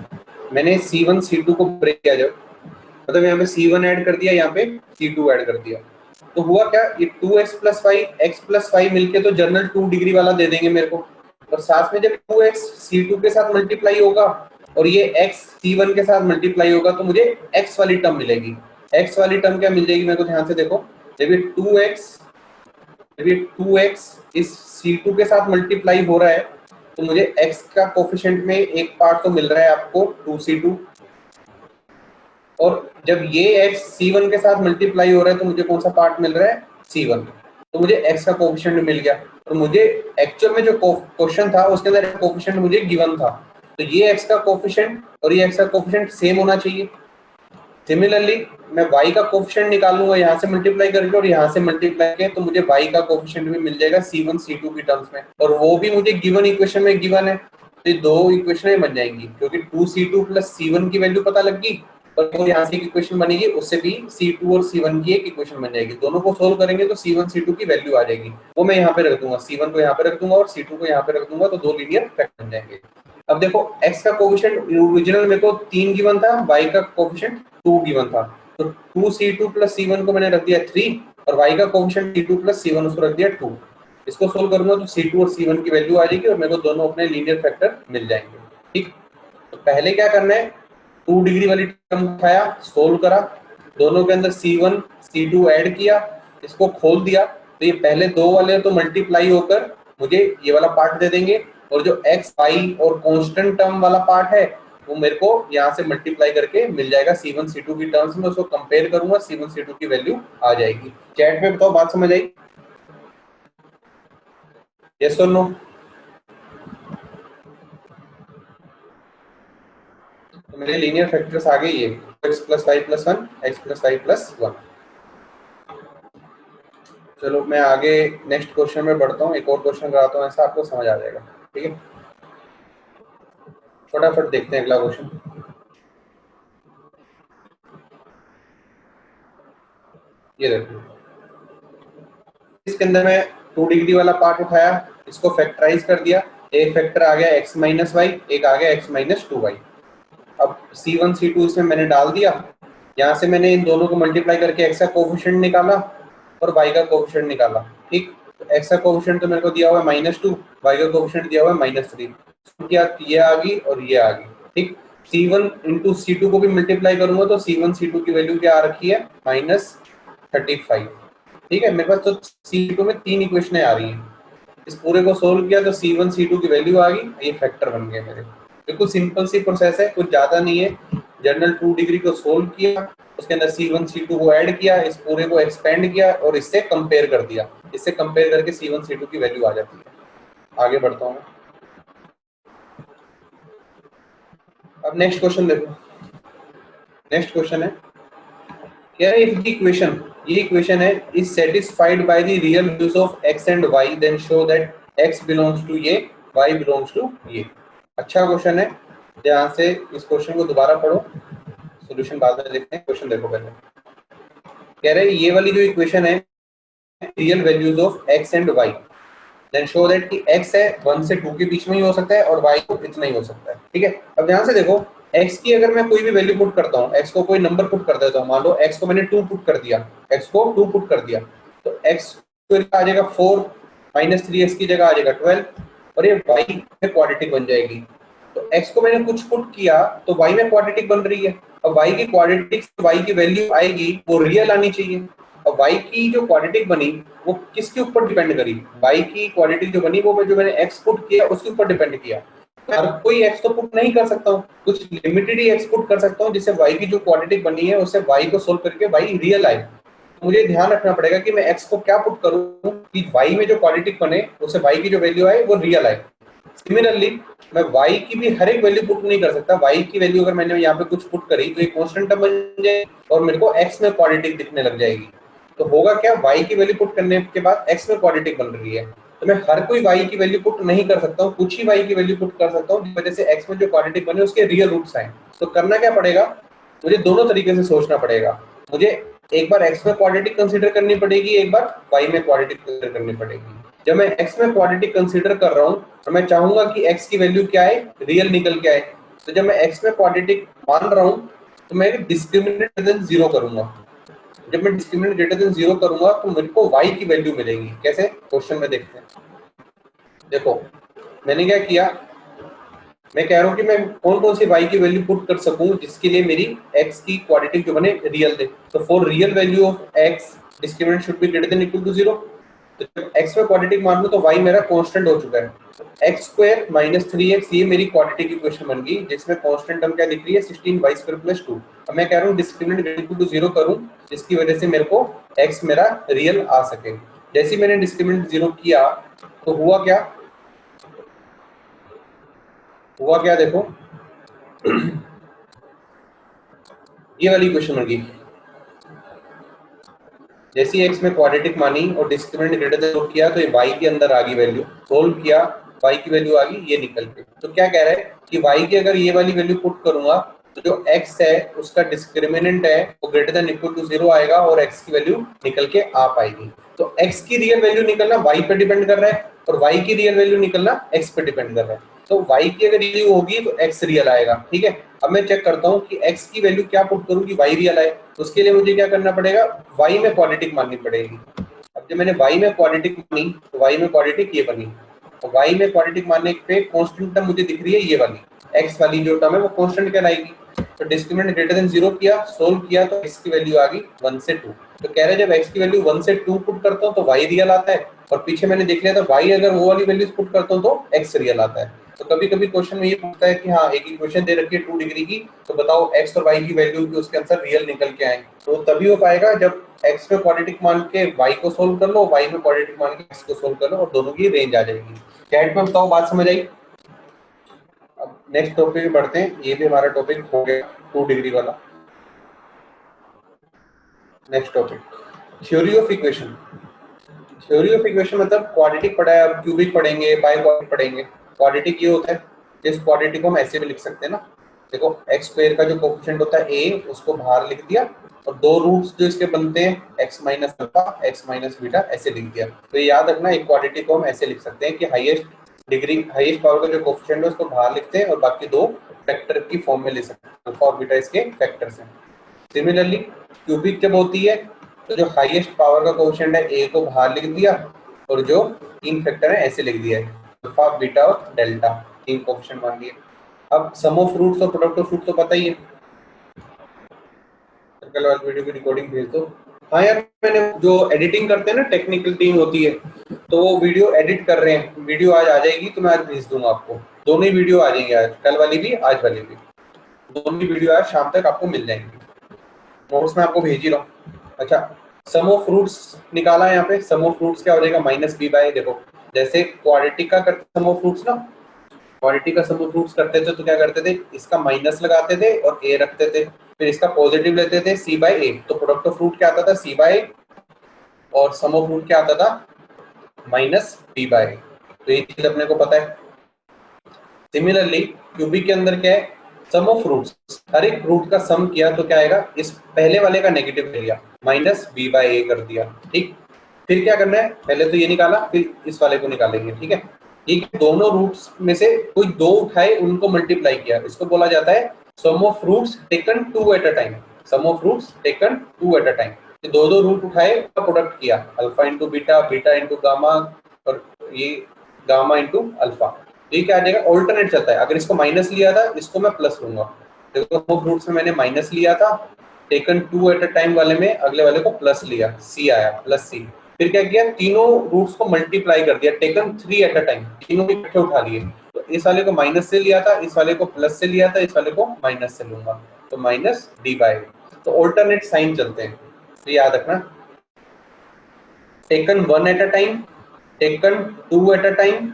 मैंने C1 C2 को ब्रेक किया, जब मतलब यहाँ पे C1 ऐड कर दिया, यहाँ पे C2 ऐड कर दिया, तो हुआ क्या, ये 2x plus y x plus y मिलके तो जनरल 2 डिग्री वाला दे देंगे मेरे को, और साथ में जब 2x C2 के साथ मल्टीप्लाई होगा और ये x C1 के साथ मल्टीप्लाई होगा तो मुझे x वाली टर्म मिलेगी। x वाली टर्म क्या मिल जाएगी मेरे को, ध्यान से देखो, जब ये 2x इस C2 के साथ मल्टीप्लाई हो रहा है तो मुझे x का कोफिशिएंट में एक पार्ट तो मिल रहा है आपको 2c2, और जब ये x c1 के साथ मल्टीप्लाई हो रहा है तो मुझे कौन सा पार्ट मिल रहा है, c1, तो मुझे x का कोफिशिएंट मिल गया। तो मुझे एक्चुअल में जो क्वेश्चन था उसके अंदर कोफिशिएंट मुझे गिवन था, तो ये x का कोफिशिएंट और ये x का कोफिशिएंट सेम होना चाहिए। सिमिलरली मैं y का कोफिशिएंट निकालूंगा यहाँ से मल्टीप्लाई करके और यहाँ से मल्टीप्लाई करके, तो मुझे y का कोफिशिएंट भी मिल जाएगा c1 c2 की टर्म्स में, और वो भी मुझे गिवन इक्वेशन में गिवन है, तो ये दो इक्वेशन बन जाएंगी क्योंकि 2c2 प्लस c1 की वैल्यू पता लग गई, और वो यहाँ से एक इक्वेशन बनेगी, उससे भी c2 और c1 की एक इक्वेशन बन जाएगी। दोनों को सोल्व करेंगे तो c1 c2 की वैल्यू आ जाएगी, वो मैं यहाँ पे रख दूंगा, c1 को यहाँ पे रख दूंगा और c2 को यहाँ पे रख दूंगा, तो दो लीनियर फैक्टर बन जाएंगे। अब देखो x का कोफिशिएंट ओरिजिनल मेरे को 3 गिवन था, y का कोफिशिएंट 2 गिवन था, तो 2c2 प्लस c1 को मैंने रख दिया 3 और y का कोफिशिएंट c2 प्लस c1 उसको रख दिया 2। इसको सोल्व करूंगा तो c2 और c1 की वैल्यू आ जाएगी और मेरे को दोनों अपने लीनियर फैक्टर मिल जाएंगे। ठीक, तो पहले क्या करना है, 2 डिग्री वाली टर्म उठाया, सोल्व करा, दोनों के अंदर c1 c2 ऐड किया, इसको खोल दिया, तो ये पहले दो वाले तो मल्टीप्लाई होकर मुझे ये वाला पार्ट दे देंगे, और जो x y और कांस्टेंट टर्म वाला पार्ट है वो मेरे को यहाँ से मल्टीप्लाई करके मिल जाएगा c1 c2 की टर्म्स में, उसको कंपेयर करूंगा, c1 c2 की वैल्यू आ जाएगी। चैट में बताओ बात समझ आई, यस और नो? तो मेरे लीनियर फैक्टर्स आ गए ये x plus y plus 1 x plus y plus 1। चलो मैं आगे नेक्स्ट क्वेश्चन में बढ़ता हूँ, एक और क्वेश्चन कराता हूँ, ऐसा आपको समझ आ जाएगा। ठीक है, फटाफट देखते हैं अगला क्वेश्चन। ये देखो, इसके अंदर मैं 2 डिग्री वाला पार्ट उठाया, इसको फैक्टराइज कर दिया, एक फैक्टर आ गया x माइनस वाई, एक आ गया x माइनस 2y। अब c1 c2 इसमें मैंने डाल दिया, यहाँ से मैंने इन दोनों को मल्टीप्लाई करके x का कोफिशिएंट निकाला और y का कोफिशिएंट निकाला। ठीक, तो x का कोफिशिएंट तो मेरे को दिया हुआ है -2, y का कोफिशिएंट दिया हुआ है -3, क्या ये आ गई और ये आ गई। ठीक, c1 इंटू c2 को भी मल्टीप्लाई करूंगा तो c1 c2 की वैल्यू क्या आ रखी है, -35। ठीक है, मेरे पास तो c2 में 3 इक्वेशनें आ रही हैं, इस पूरे को सोल्व किया तो c1 c2 की वैल्यू आ गई, ये फैक्टर बन गए मेरे। बिल्कुल सिंपल सी प्रोसेस है, कुछ ज्यादा नहीं है। जनरल 2 डिग्री को सोल्व किया, उसके अंदर c1 c2 को ऐड किया, इस पूरे को एक्सपेंड किया और इससे कंपेयर कर दिया, इससे कंपेयर करके c1 c2 की वैल्यू आ जाती है। आगे बढ़ता हूँ, अब नेक्स्ट क्वेश्चन देखो। नेक्स्ट क्वेश्चन है क्या है, इफ द इक्वेशन, ये इक्वेशन है, is satisfied by the real values of x and y, then show that x belongs to ये, y बिलोंग्स टू ये। अच्छा क्वेश्चन है, ध्यान से इस क्वेश्चन को दोबारा पढ़ो, सॉल्यूशन बाद में देखते हैं। क्वेश्चन देखो पहले, कह रहे हैं ये वाली जो इक्वेशन है, real values of x and y, then show that कि x है 1 से 2 के बीच में ही हो सकता है और y को इतना ही हो सकता है। ठीक है, अब ध्यान से देखो, x की अगर मैं कोई भी वैल्यू पुट करता हूँ, x को कोई नंबर पुट कर देता हूँ, मान लो x को मैंने 2 पुट कर दिया, x को 2 पुट कर दिया, तो x को आ जाएगा 4, -3x की जगह आ जाएगा 12, और ये y में क्वाड्रेटिक बन जाएगी। तो x को मैंने कुछ पुट किया तो y में क्वाड्रेटिक बन रही है। अब y की क्वाड्रेटिक, y की वैल्यू आएगी वो रियल आनी चाहिए। अब y की जो क्वाड्रेटिक बनी वो किसके ऊपर डिपेंड करी, y की क्वाड्रेटिक जो बनी वो जो मैंने x पुट किया उसके ऊपर डिपेंड किया। हर कोई x तो पुट नहीं कर सकता हूँ, कुछ लिमिटेड ही x पुट कर सकता हूँ, जिससे y की जो क्वाड्रेटिक बनी है उससे y को सोल्व करके y रियल आए। मुझे ध्यान रखना पड़ेगा कि मैं x को क्या पुट करूँ कि y में जो क्वाड्रेटिक बने उससे y की जो वैल्यू आए वो रियल आए। सिमिलरली मैं y की भी हर एक वैल्यू पुट नहीं कर सकता। y की वैल्यू अगर मैंने यहाँ पे कुछ पुट करी तो एक कांस्टेंट टर्म बन जाएगी और मेरे को x में क्वाड्रेटिक दिखने लग जाएगी। तो होगा क्या, y की वैल्यू पुट करने के बाद x में क्वाड्रेटिक बन रही है, तो मैं हर कोई y की वैल्यू पुट नहीं कर सकता हूँ, कुछ ही y की वैल्यू पुट कर सकता हूँ, जिस वजह से x में जो क्वाड्रेटिक बने उसके रियल रूट्स आए। तो करना क्या पड़ेगा, मुझे दोनों तरीके से सोचना पड़ेगा। मुझे एक बार x में क्वाड्रेटिक कंसीडर करनी पड़ेगी, एक बार y में क्वाड्रेटिक कंसीडर करनी पड़ेगी। जब मैं x में क्वाड्रेटिक कंसीडर कर रहा हूँ और मैं चाहूंगा कि x की वैल्यू क्या है, रियल निकल के आए, तो जब मैं x में क्वाड्रेटिक मान रहा हूँ तो मैं डिस्क्रिमिनेंट ग्रेटर देन 0 करूंगा। जब मैं डिस्क्रिमिनेंट ग्रेटर देन 0 करूंगा तो मेरे को y की वैल्यू मिलेगी। कैसे, क्वेश्चन में देखते हैं। देखो मैंने क्या किया, मैं कह रहा हूँ कि मैं कौन कौन सी y की वैल्यू पुट कर सकूं जिसके लिए मेरी x की क्वाड्रेटिक जो बने रियल दे। तो for real value of x discriminant should be greater than equal to 0। तो जब x में क्वाड्रेटिक मान लूं तो y मेरा कांस्टेंट हो चुका है। x स्क्वायर माइनस 3x ये मेरी क्वाड्रेटिक इक्वेशन बन गई, जिसमें कांस्टेंट टर्म क्या दिख रही है, 16y स्क्वायर प्लस 2। अब मैं कह रहा हूँ डिस्क्रिमिनेंट इक्वल टू 0 करूं, जिसकी वजह से मेरे को x मेरा रियल आ सके। जैसे मैंने डिस्क्रिमिनेंट 0 किया तो हुआ क्या, देखो ये वाली इक्वेशन बन गई। जैसे ही x में क्वाड्रेटिक मानी और डिस्क्रिमिनेंट ग्रेटर देन किया तो ये y के अंदर आ गई वैल्यू, सोल्व किया y की वैल्यू आ गई, ये निकल के। तो क्या कह रहा है कि y की अगर ये वाली वैल्यू पुट करूंगा तो जो x है उसका डिस्क्रिमिनेंट है वो ग्रेटर देन इक्वल टू 0 आएगा और x की वैल्यू निकल के आ पाएगी। तो x की रियल वैल्यू निकलना y पे डिपेंड कर रहा है और y की रियल वैल्यू निकलना x पे डिपेंड कर रहा है। तो y की अगर वैल्यू होगी तो x रियल आएगा। ठीक है, अब मैं चेक करता हूँ कि x की वैल्यू क्या पुट करूँ कि y रियल आए। तो उसके लिए मुझे क्या करना पड़ेगा, y में क्वाड्रेटिक माननी पड़ेगी। अब जब मैंने y में क्वाड्रेटिक मानी तो y में क्वाड्रेटिक ये बनी, तो y में क्वाड्रेटिक मानने पे कांस्टेंट टर्म मुझे दिख रही है ये वाली, x वाली जो टर्म है वो कांस्टेंट कहलाएगी। तो डिस्क्रिमिनेंट ग्रेटर देन 0 किया, सोल्व किया तो x की वैल्यू आ गई 1 से 2। तो कह रहे हैं जब x की वैल्यू 1 से 2 पुट करता हूँ तो y रियल आता है, और पीछे मैंने देख लिया था y अगर वो वाली वैल्यूज पुट करता हूँ तो x रियल आता है। तो कभी कभी क्वेश्चन में ये पूछता है कि हाँ एक इक्वेशन दे रखी है 2 डिग्री की, तो बताओ x और y की वैल्यू की उसके आंसर रियल निकल के आए। तो तभी हो पाएगा जब x में क्वाड्रेटिक मान के y को सोल्व कर लो, y में क्वाड्रेटिक मान के x को सोल्व कर लो और दोनों की रेंज आ जाएगी। चैट में बताओ बात समझ आई। अब नेक्स्ट टॉपिक बढ़ते हैं, ये भी हमारा टॉपिक हो गया 2 डिग्री वाला। Next topic theory of equation. Theory of equation मतलब क्वाड्रेटिक पढ़ा है, अब क्यूबिक पढ़ेंगे, बाई क्वाड्रेटिक पढ़ेंगे। क्वाड्रेटिक ये होता है, इस क्वाड्रेटिक को हम ऐसे भी लिख सकते हैं ना, देखो एक्स स्क्वायर का जो कोफिशिएंट होता है a उसको बाहर लिख दिया और दो रूट्स जो इसके बनते हैं x minus alpha x minus beta ऐसे लिख दिया। तो ये याद रखना एक क्वाड्रेटिक को हम ऐसे लिख सकते हैं कि हाईएस्ट डिग्री हाईएस्ट पावर का जो कोफिशिएंट है उसको बाहर लिखते हैं और बाकी दो फैक्टर की फॉर्म में ले सकते हैं, अल्फा और बीटा इसके फैक्टर्स हैं। सिमिलरली क्यूबिक जब होती है तो जो हाईएस्ट पावर का कोफिशिएंट है a को बाहर लिख दिया और जो तीन फैक्टर है ऐसे लिख दिया है, अल्फा बीटा और डेल्टा, तीन कोफिशिएंट मान लिए। अब सम ऑफ रूट्स और प्रोडक्ट ऑफ रूट तो पता ही है, कल वाली वीडियो की रिकॉर्डिंग भेज दो। हाँ यार मैंने जो एडिटिंग करते हैं ना, टेक्निकल टीम होती है तो वो वीडियो एडिट कर रहे हैं, वीडियो आज आ जाएगी तो मैं आज भेज दूंगा आपको। दोनों ही वीडियो आ जाएंगे आज, कल वाली भी आज वाली भी, दोनों ही वीडियो आज शाम तक आपको मिल जाएंगी। नोट्स में आपको भेज ही रहा हूँ। अच्छा सम ऑफ रूट्स निकाला है यहाँ पे, सम ऑफ रूट्स क्या हो जाएगा माइनस बी बाय, देखो जैसे क्वाड्रेटिक का करते सम ऑफ रूट्स ना, क्वाड्रेटिक का सम ऑफ रूट्स करते थे तो क्या करते थे, इसका माइनस लगाते थे और a रखते थे, फिर इसका पॉजिटिव लेते थे c बाय a, तो प्रोडक्ट ऑफ रूट क्या आता था c बाय a और सम ऑफ रूट क्या आता था माइनस b बाय a। तो ये चीज अपने को पता है। सिमिलरली क्यूबिक के अंदर क्या है, सम ऑफ रूट्स, हर एक रूट का सम किया तो क्या आएगा, इस पहले वाले का नेगेटिव ले लिया माइनस b बाय a कर दिया। ठीक, फिर क्या करना है, पहले तो ये निकाला फिर इस वाले को निकालेंगे। ठीक है, ये दोनों रूट्स में से कोई दो उठाए उनको मल्टीप्लाई किया, इसको बोला जाता है sum of roots taken two at a time. Sum of roots taken two at a time, दो दो रूट उठाए उसका प्रोडक्ट किया, alpha into beta, beta into gamma और ये गामा इंटू अल्फा। ये क्या आ जाएगा, ऑल्टरनेट चलता है, अगर इसको माइनस लिया था इसको मैं प्लस लूंगा। देखो सम ऑफ रूट्स में मैंने माइनस लिया था, taken two at a time वाले में अगले वाले को प्लस लिया, सी आया प्लस सी। फिर क्या किया, तीनों रूट्स को मल्टीप्लाई कर दिया, टेकन 3 एट अ टाइम, तीनों इकट्ठे उठा लिए। तो इस वाले को माइनस से लिया था, इस वाले को प्लस से लिया था, इस वाले को माइनस से लूंगा, तो माइनस डी बाय। तो ऑल्टरनेट साइन चलते हैं, तो याद रखना taken 1 at a time, taken 2 at a time,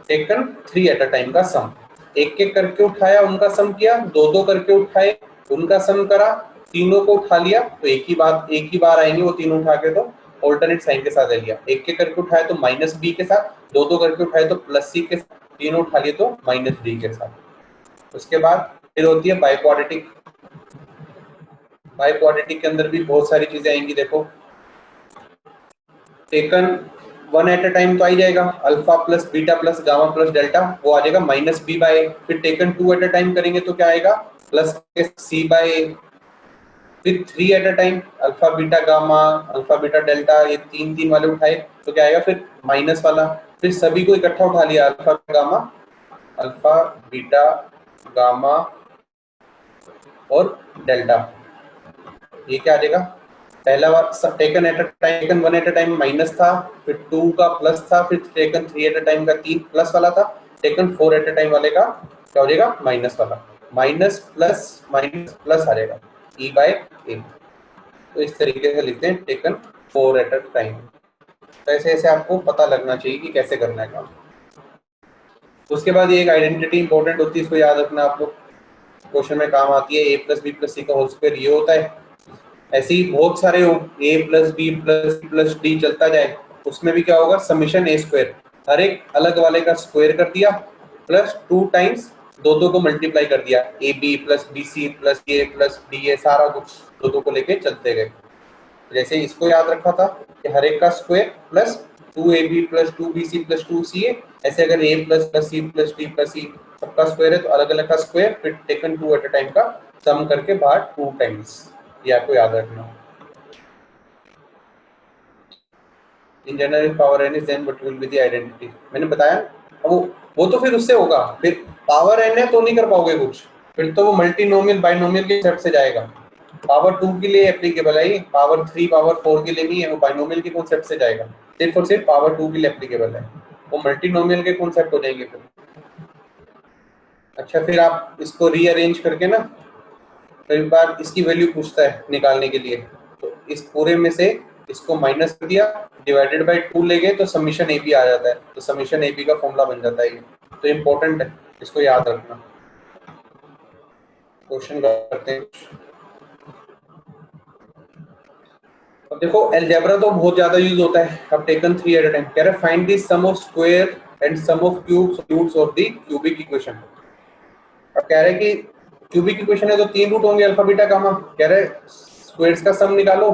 taken 3 at a time का सम, एक एक करके उठाया, उनका सम किया, 2 करके उठाया, उनका सम किया, 2 करके उठाए, उनका सम करा, तीनों को उठा लिया तो एक ही बार आएंगे वो तीनों उठा के, तो ऑल्टरनेट साइन के साथ ले लिया। एक करके उठाए तो माइनस बी के साथ, 2 करके उठाए तो प्लस सी के साथ, तीनों उठा लिए तो माइनस डी के साथ। उसके बाद फिर होती है बाइक्वाड्रेटिक। बाइक्वाड्रेटिक के अंदर भी बहुत सारी चीजें आएंगी। देखो टेकन 1 एट अ टाइम तो आ ही जाएगा, alpha plus beta plus gamma plus delta, वो आ जाएगा माइनस बी बाय ए। फिर टेकन 2 एट अ टाइम करेंगे तो क्या आएगा, प्लस सी बाय ए। फिर 3 at a time, alpha beta gamma, alpha beta delta, ये तीन वाले उठाए तो क्या आएगा, फिर माइनस वाला। फिर सभी को इकट्ठा उठा लिया, अल्फा बीटा गामा और डेल्टा, ये क्या आ जाएगा, पहला बार taken at a time, taken 1 at a time minus था, फिर 2 का प्लस था, फिर टेकन 3 एट अ टाइम का 3 प्लस वाला था, टेकन 4 एट अ टाइम वाले का क्या हो जाएगा, माइनस वाला, माइनस प्लस आ जाएगा ई बाय ए। तो इस तरीके से लिखते हैं टेकन 4 एट अ टाइम। तो ऐसे ऐसे आपको पता लगना चाहिए कि कैसे करना है काम। उसके बाद ये एक आइडेंटिटी इंपॉर्टेंट होती है, इसको याद रखना आप लोग, क्वेश्चन में काम आती है। ए प्लस बी प्लस सी का होल स्क्वायर ये होता है। ऐसे ही बहुत सारे ए प्लस बी प्लस डी चलता जाए, उसमें भी क्या होगा, समीशन ए स्क्वायर, हर एक अलग वाले का स्क्वायर कर दिया, प्लस 2 टाइम्स दो को मल्टीप्लाई कर दिया, A B plus B C plus A plus D A, सारा कुछ दो को लेके चलते गए। जैसे इसको याद रखा था कि हर एक का square plus 2ab plus 2bc plus 2ca, ऐसे अगर a plus c plus d plus e सबका स्क्वायर है तो अलग अलग का स्क्वायर, फिर टेकन 2 एट अ टाइम का सम करके बाहर 2 टाइम्स, ये आपको याद रखना। In general power n is then what will be the identity, मैंने बताया। अब वो तो फिर उससे होगा, फिर पावर n है तो नहीं कर पाओगे कुछ, फिर तो वो मल्टीनोमियल बाइनोमियल के सेट से जाएगा। पावर 2 के लिए एप्लीकेबल है, पावर 3 पावर 4 के लिए नहीं है, वो बाइनोमियल के कॉन्सेप्ट से जाएगा, सिर्फ और सिर्फ पावर 2 के लिए एप्लीकेबल है, वो मल्टीनोमियल के कॉन्सेप्ट हो जाएंगे फिर। अच्छा, फिर आप इसको रीअरेंज करके ना, कई बार इसकी वैल्यू पूछता है निकालने के लिए, तो इस पूरे में से इसको माइनस कर दिया, डिवाइडेड बाय 2 ले गए तो समीशन ए बी आ जाता है, तो समीशन ए बी का फॉर्मूला बन जाता है ये, तो इम्पोर्टेंट है, इसको याद रखना। क्वेश्चन करते हैं। अब देखो अलजेब्रा तो बहुत ज्यादा यूज होता है। अब टेकन 3 एट अ टाइम कह रहे हैं find the sum of square and sum of cubes roots of the cubic equation. अब कह रहे हैं कि क्यूबिक इक्वेशन है तो 3 रूट होंगे अल्फा बीटा गामा, कह रहे हैं स्क्वायर्स का सम निकालो,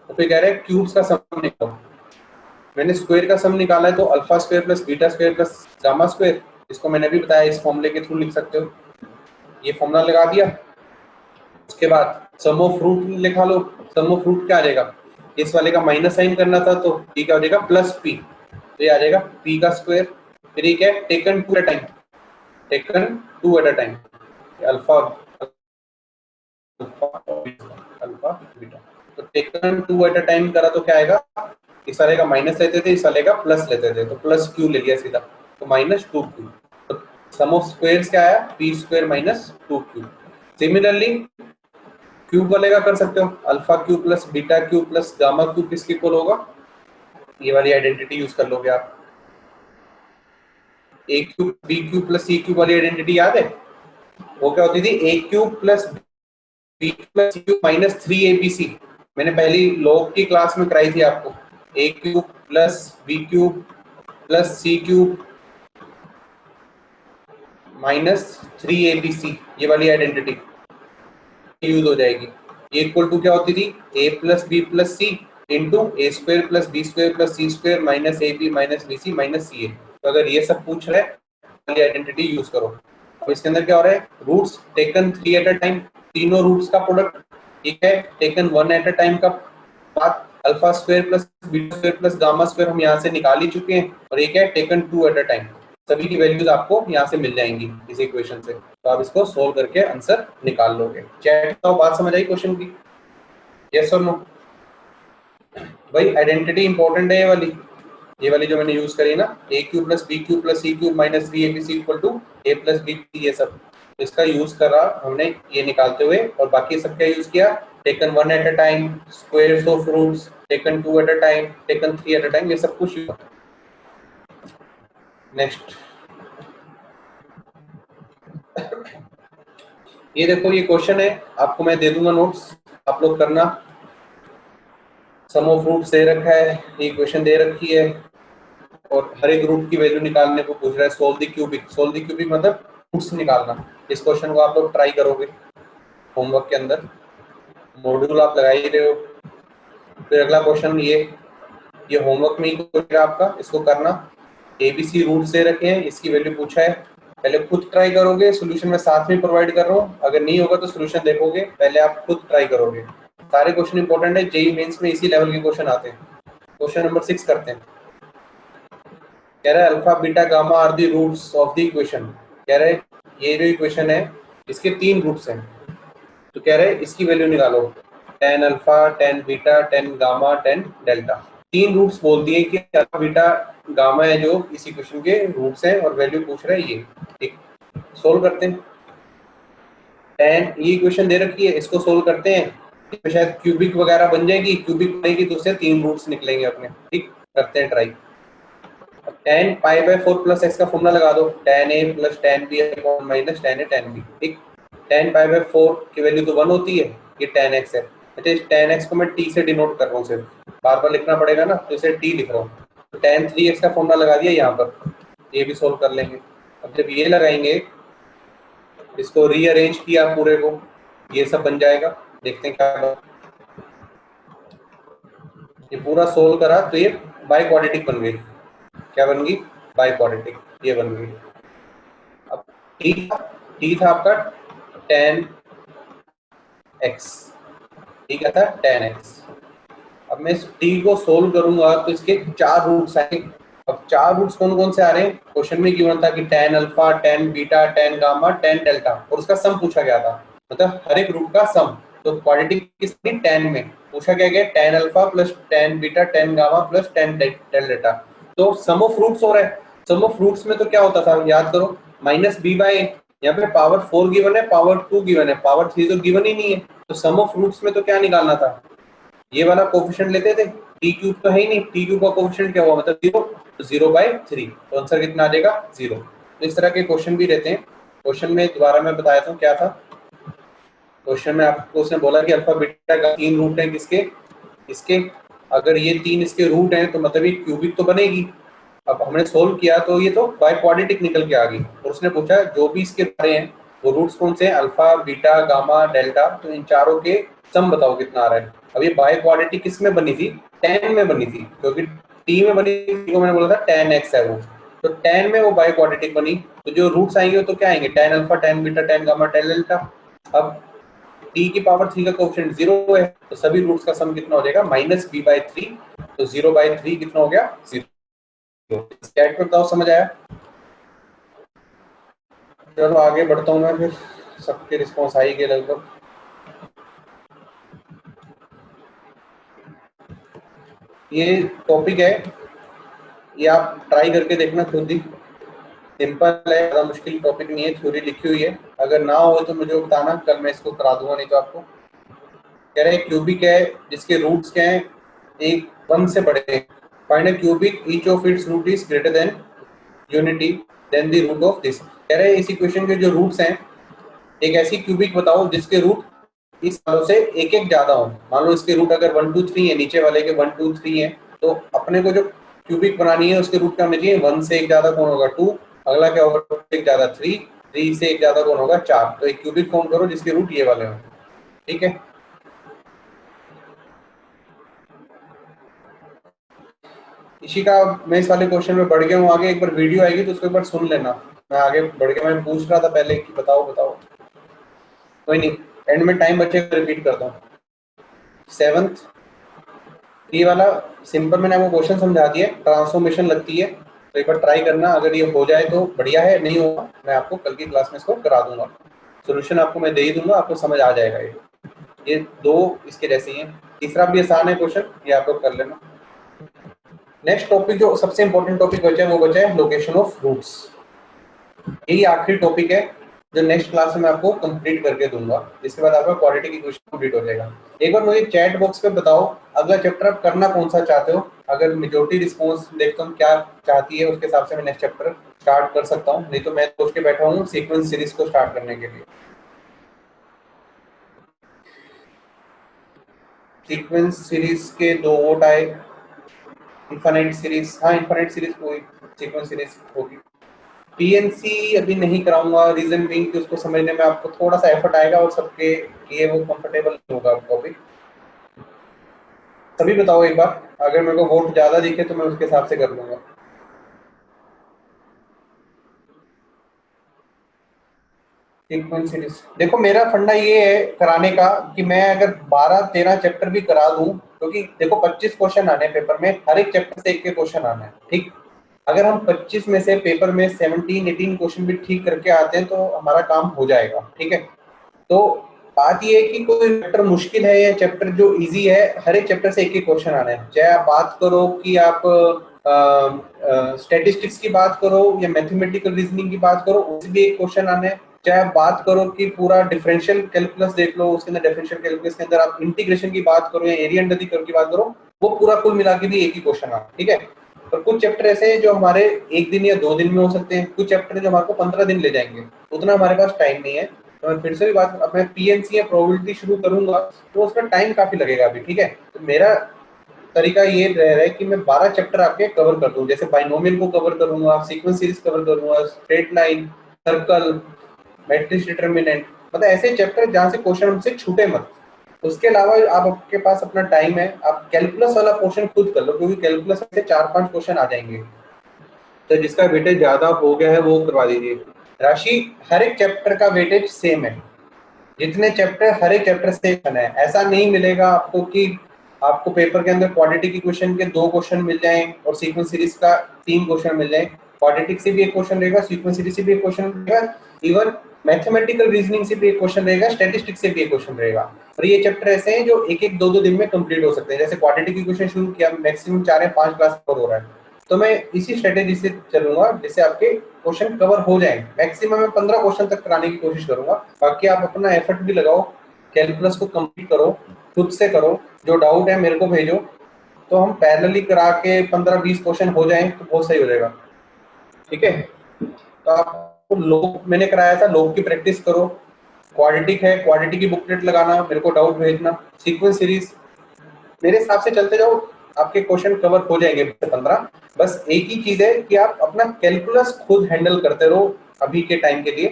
तो फिर कह रहे हैं क्यूब्स का सम निकालो। मैंने स्क्वायर का सम निकाला है तो alpha square plus beta square plus gamma square, इसको मैंने भी बताया इस फॉर्मूले के थ्रू लिख सकते हो, ये फॉर्मूला लगा दिया। उसके बाद सम ऑफ रूट लिखा लो, सम ऑफ रूट क्या आ जाएगा, इस वाले का माइनस साइन करना था तो पी क्या हो जाएगा, प्लस पी, तो ये आ जाएगा पी का स्क्वायर। फिर ये क्या है, taken 2 at a time, taken 2 at a time, alpha alpha beta, तो टेकन 2 एट अ टाइम करा तो क्या आएगा, इस वाले का माइनस लेते थे, इस वाले का प्लस लेते थे, तो प्लस क्यू ले लिया सीधा, तो माइनस 2 क्यू। तो सम ऑफ स्क्वायर्स क्या आया, P square minus 2 Q. Similarly cube वाले का कर सकते हो, alpha cube plus beta cube plus gamma cube किसके इक्वल होगा, ये वाली आइडेंटिटी यूज कर लोगे आप। ए cube B cube plus c cube वाली आइडेंटिटी याद है, वो क्या होती थी, ए cube plus b plus c cube minus 3abc, मैंने पहली लॉग की क्लास में कराई थी आपको, a cube plus b cube plus c cube minus 3abc, ये वाली आइडेंटिटी यूज हो जाएगी। ये इक्वल टू क्या होती थी, a plus b plus c into a square plus b square plus c square minus a b minus b c minus c a. तो अगर ये सब पूछ रहे हैं आइडेंटिटी यूज करो। अब इसके अंदर क्या हो रहा है, roots taken 3 at a time, तीनों रूट्स का प्रोडक्ट, ठीक है, टेकन 1 एट अ टाइम का बात, alpha square plus beta square plus gamma square हम यहाँ से निकाल ही चुके हैं, और ये क्या है, टेकन 2 एट अ टाइम, सभी की वैल्यूज आपको यहाँ से मिल जाएंगी इस इक्वेशन से, तो आप इसको सोल्व करके आंसर निकाल लोगे। चैट तो बात समझ आई क्वेश्चन की, यस और नो। भाई आइडेंटिटी इंपॉर्टेंट है ये वाली जो मैंने यूज करी ना, a cube plus b cube plus c cube minus 3abc equal to a plus b, ये सब इसका यूज करा हमने ये निकालते हुए, और बाकी सब क्या यूज किया, taken 1 at a time, squares of roots, taken 2 at a time, taken 3 at a time, ये सब कुछ। नेक्स्ट ये देखो ये क्वेश्चन है, आपको मैं दे दूंगा नोट्स, आप लोग करना। सम ऑफ रूट्स दे रखा है, ये क्वेश्चन दे रखी है, और हर एक रूट की वैल्यू निकालने को पूछ रहा है। Solve the cubic, solve the cubic मतलब रूट्स निकालना। इस क्वेश्चन को आप लोग ट्राई करोगे होमवर्क के अंदर, मॉड्यूल आप लगा ही रहे हो। फिर अगला क्वेश्चन ये होमवर्क में ही होगा आपका, इसको करना। एबीसी रूट्स दे रखे हैं, इसकी वैल्यू पूछा है, पहले खुद ट्राई करोगे, सोल्यूशन में साथ में प्रोवाइड कर रहा हूँ। अगर नहीं होगा तो सोल्यूशन देखोगे, पहले आप खुद ट्राई करोगे। सारे क्वेश्चन इंपॉर्टेंट है, जेई मेंस में इसी लेवल के क्वेश्चन आते हैं। क्वेश्चन नंबर 6 करते हैं। कह रहा है alpha beta gamma are the roots of the equation. कह रहे ये जो इक्वेशन है इसके 3 रूट्स हैं, तो कह रहे इसकी वैल्यू निकालो। Tan alpha, tan beta, tan gamma, tan delta. 3 roots बोल दिए कि अल्फा बीटा गामा है जो इस इक्वेशन के रूट्स हैं, और वैल्यू पूछ रहा है ये। ठीक, सोल्व करते हैं। टेन, ये इक्वेशन दे रखी है, इसको सोल्व करते हैं। इसमें शायद क्यूबिक वगैरह बन जाएगी, क्यूबिक बनेगी तो उससे 3 रूट्स निकलेंगे अपने। ठीक, करते हैं try. Tan pi by 4 plus x का फॉर्मूला लगा दो, tan a plus tan b upon minus tan a tan b. ठीक, टेन पाई बाय 4 की वैल्यू तो 1 होती है, ये टेन एक्स है। अच्छा, इस टेन एक्स को मैं टी से डिनोट कर रहा हूँ, सिर्फ बार बार लिखना पड़ेगा ना, तो इसे टी लिख रहा हूँ। तो टेन 3x का फॉर्मूला लगा दिया यहाँ पर, ये भी सोल्व कर लेंगे। अब जब ये लगाएंगे, इसको रीअरेंज किया पूरे को, ये सब बन जाएगा। देखते हैं क्या बना। ये पूरा सोल्व करा तो ये बाई क्वाड्रेटिक बन गई। क्या बन गई? बाई क्वाड्रेटिक, ये बन गई। अब टी था आपका टेन एक्स, ठीक है था टेन एक्स। अब मैं इस टी को सोल्व करूंगा तो इसके 4 रूट्स आएंगे। अब 4 रूट्स कौन कौन से आ रहे हैं? क्वेश्चन में गिवन था कि ten alpha, tan beta, tan gamma, tan delta, और उसका सम पूछा गया था, मतलब हर एक रूट का सम। तो क्वाड्रेटिक किसकी? टेन में पूछा गया tan alpha plus ten beta, tan gamma plus tan delta. तो सम ऑफ रूट्स हो रहा है। सम ऑफ रूट्स में तो क्या होता था, याद करो, माइनस बी बाय, यहाँ पे पावर 4 गिवन है, पावर 2 गिवन है, पावर 3 तो गिवन ही नहीं है। तो सम ऑफ रूट्स में तो क्या निकालना था? ये वाला कोफिशिएंट लेते थे। टी क्यूब तो है ही नहीं, टी क्यूब का कोफिशिएंट क्या हुआ, मतलब 0, तो 0/3, तो आंसर कितना आ जाएगा? 0। तो इस तरह के क्वेश्चन भी रहते हैं। क्वेश्चन में दोबारा मैं बताया था क्या था। क्वेश्चन में आपको उसने बोला कि अल्फा बीटा का 3 रूट हैं, किसके? इसके। अगर ये 3 इसके रूट हैं तो मतलब ये क्यूबिक तो बनेगी। अब हमने सोल्व किया तो ये तो बाय क्वाड्रेटिक निकल के आ गई, और उसने पूछा जो भी इसके बारे हैं वो रूट्स कौन से हैं, अल्फा बीटा गामा डेल्टा, तो इन चारों के सम बताओ कितना आ रहा है। अब ये बाय क्वाड्रेटिक किस में बनी थी? टेन में बनी थी, क्योंकि टी में बनी थी, को मैंने बोला था टेन एक्स है वो, तो टेन में वो बाय क्वाड्रेटिक बनी। तो जो रूट्स आएंगे तो क्या आएंगे? Ten alpha, tan beta, tan gamma, tan delta. अब टी की पावर 3 का कोएफिशिएंट 0 है, तो सभी रूट्स का सम कितना हो जाएगा? -b/3। तो 0/3 कितना हो गया? 0। स्टैट पे बताओ, समझ आया? चलो आगे बढ़ता हूँ मैं, फिर सबके रिस्पॉन्स आ ही गए लगभग। ये टॉपिक है, ये आप ट्राई करके देखना खुद ही, सिंपल है, ज़्यादा मुश्किल टॉपिक नहीं है, थ्योरी लिखी हुई है। अगर ना हो तो मुझे बताना, कल मैं इसको करा दूंगा, नहीं तो आपको। कह रहे हैं क्यूबिक है जिसके रूट्स क्या हैं? एक 1 से बड़े हैं। Find a cubic each of its root is greater than unity then the root of this. कह रहे हैं इस इक्वेशन के जो रूट्स हैं, एक ऐसी क्यूबिक बताओ जिसके रूट इस वालों से एक एक ज्यादा हो। मान लो इसके रूट अगर 1 2 3 है, नीचे वाले के 1 2 3 है, तो अपने को जो क्यूबिक बनानी है उसके रूट क्या होने चाहिए? 1 से एक ज्यादा कौन होगा? 2। अगला क्या होगा? 2 से एक ज्यादा 3, 3 से एक ज्यादा कौन होगा? 4। तो एक क्यूबिक फॉर्म करो जिसके रूट ये वाले हों। ठीक है, इसी का मैं इस वाले क्वेश्चन में बढ़ गया हूँ आगे। एक बार वीडियो आएगी तो उसको एक बार सुन लेना। मैं आगे बढ़ के मैं पूछ रहा था पहले कि बताओ बताओ, कोई नहीं, एंड में टाइम बचेगा रिपीट करता हूँ। 7th, ये वाला सिंपल मैंने आपको क्वेश्चन समझा दिया, ट्रांसफॉर्मेशन लगती है, तो एक बार ट्राई करना। अगर ये हो जाए तो बढ़िया है, नहीं होगा मैं आपको कल की क्लास में इसको करा दूंगा। सोल्यूशन आपको मैं दे ही दूंगा, आपको समझ आ जाएगा। ये 2 इसके जैसे ही हैं। तीसरा भी आसान है क्वेश्चन, ये आप लोग कर लेना। नेक्स्ट टॉपिक जो सबसे इंपॉर्टेंट टॉपिक बचा है वो बचा है लोकेशन ऑफ रूट्स। यही आखिरी टॉपिक है जो नेक्स्ट क्लास में मैं आपको कंप्लीट करके दूंगा। इसके बाद आपका क्वाड्रेटिक इक्वेशन कंप्लीट हो जाएगा। एक बार मुझे चैट बॉक्स पे बताओ अगला चैप्टर आप करना कौन सा चाहते हो। अगर मेजोरिटी रिस्पॉन्स देखता हूँ क्या चाहती है, उसके हिसाब से मैं नेक्स्ट चैप्टर स्टार्ट कर सकता हूँ, नहीं तो मैं सोच के बैठा हूँ सीक्वेंस सीरीज को स्टार्ट करने के लिए। सीक्वेंस सीरीज के दो वोट आए, इनफाइनाइट सीरीज, हाँ इनफाइनाइट सीरीज कोई सीक्वेंस सीरीज होगी। पीएनसी अभी नहीं कराऊंगा, रीजन बीइंग कि उसको समझने में आपको थोड़ा सा एफर्ट आएगा और सबके लिए वो कंफर्टेबल होगा आपको अभी। तभी बताओ एक बार, अगर मेरे को वोट ज्यादा दिखे तो मैं उसके हिसाब से कर लूंगा। सीक्वेंस सीरीज देखो, मेरा फंडा ये है कराने का कि मैं अगर 12-13 चैप्टर भी करा दूं, क्योंकि देखो 25 क्वेश्चन आने हैं पेपर में, हर एक चैप्टर से एक एक क्वेश्चन आना है, ठीक। अगर हम 25 में से पेपर में 17-18 क्वेश्चन भी ठीक करके आते हैं तो हमारा काम हो जाएगा, ठीक है। तो बात ये है कि कोई चैप्टर मुश्किल है या चैप्टर जो इजी है, हर एक चैप्टर से एक एक क्वेश्चन आना है। चाहे आप बात करो कि आप स्टैटिस्टिक्स की बात करो या मैथमेटिकल रीजनिंग की बात करो, उसमें भी एक क्वेश्चन आना है। चाहे आप बात करो कि पूरा डिफरेंशियल कैलकुलस देख लो, उसके अंदर डिफरेंशियल कैलकुलस के अंदर आप इंटीग्रेशन की बात करो या एरिया अंडर द कर्व की बात करो, वो पूरा कुल मिला के भी एक ही क्वेश्चन आना, ठीक है। और कुछ चैप्टर ऐसे हैं जो हमारे एक दिन या 2 दिन में हो सकते हैं, कुछ चैप्टर जो हमारे को 15 दिन ले जाएंगे, उतना हमारे पास टाइम नहीं है। तो मैं फिर से भी बात, अब मैं पीएनसी या प्रोबेबिलिटी शुरू करूंगा तो उसका टाइम काफी लगेगा अभी, ठीक है। तो मेरा तरीका ये रह रहा है कि मैं 12 चैप्टर आपके कवर कर दूं, जैसे बाइनोमियल को कवर करूंगा, सीक्वेंस सीरीज कवर करूंगा, straight line, circle, matrix determinant, मतलब ऐसे चैप्टर जहां से क्वेश्चन हमसे छूटे मत। उसके अलावा आप, आपके पास अपना टाइम है, आप कैलकुलस वाला पोर्शन खुद कर लो, क्योंकि कैलकुलस से 4-5 क्वेश्चन आ जाएंगे, तो जिसका वेटेज ज्यादा हो गया है वो करवा दीजिए। राशि, हर एक चैप्टर का वेटेज सेम है, जितने चैप्टर हर एक चैप्टर सेम है। ऐसा नहीं मिलेगा आपको कि आपको पेपर के अंदर क्वाड्रेटिक इक्वेशन के 2 क्वेश्चन मिल जाएं और सीक्वेंस सीरीज का 3 क्वेश्चन मिल जाएं। क्वाड्रेटिक से भी एक क्वेश्चन रहेगा, सीक्वेंस सीरीज से भी एक क्वेश्चन रहेगा, इवन मैथमेटिकल रीजनिंग से भी एक क्वेश्चन रहेगा, स्टैटिस्टिक्स से भी एक क्वेश्चन रहेगा। और ये चैप्टर ऐसे हैं जो एक एक 2-2 दिन में कंप्लीट हो सकते हैं। जैसे क्वाड्रेटिक इक्वेशन शुरू किया, मैक्सिमम 4 या 5 क्लास कवर हो रहा है, तो मैं इसी स्ट्रेटेजी से चलूंगा जिससे आपके क्वेश्चन कवर हो जाए। मैक्सिमम मैं 15 क्वेश्चन तक कराने की कोशिश करूंगा, बाकी आप अपना एफर्ट भी लगाओ, कैलकुलस को कंप्लीट करो, खुद से करो, जो डाउट है मेरे को भेजो, तो हम पैरेलली करा के 15-20 क्वेश्चन हो जाएं तो बहुत सही हो जाएगा, ठीक है। तो आपको लोग मैंने कराया था, लोग की प्रैक्टिस करो। क्वाड्रेटिक है, क्वाड्रेटिक की बुकलेट लगाना, मेरे को डाउट भेजना। सीक्वेंस सीरीज मेरे हिसाब से चलते जाओ, आपके क्वेश्चन कवर हो जाएंगे 15। बस एक ही चीज है कि आप अपना कैलकुलस खुद हैंडल करते रहो अभी के टाइम के लिए,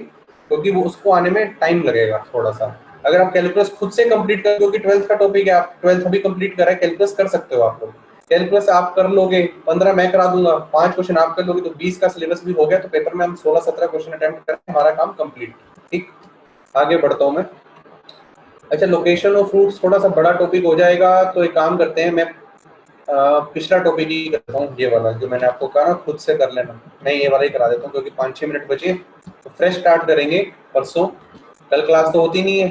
क्योंकि वो उसको आने में टाइम लगेगा थोड़ा सा। अगर आप कैलकुलस खुद से कंप्लीट कर, क्योंकि 12th का टॉपिक है, आप 12th अभी कंप्लीट करा है, कैलकुलस कर सकते हो आप लोग। कैलकुलस आप कर लोगे, 15 मैं करा दूंगा, 5 क्वेश्चन आप कर लोगे, तो 20 का सिलेबस भी हो गया, तो पेपर में हम 16-17 क्वेश्चन अटेम्प्ट करें, हमारा काम कंप्लीट, ठीक। आगे बढ़ता हूँ मैं। अच्छा, लोकेशन ऑफ रूट्स थोड़ा सा बड़ा टॉपिक हो जाएगा, तो एक काम करते हैं, मैं पिछला टॉपिक ही करता हूँ, ये वाला जो मैंने आपको कहा ना खुद से कर लेना, मैं ये वाला ही करा देता हूँ, क्योंकि 5-6 मिनट बचे तो फ्रेश स्टार्ट करेंगे। परसों कल क्लास तो होती नहीं है,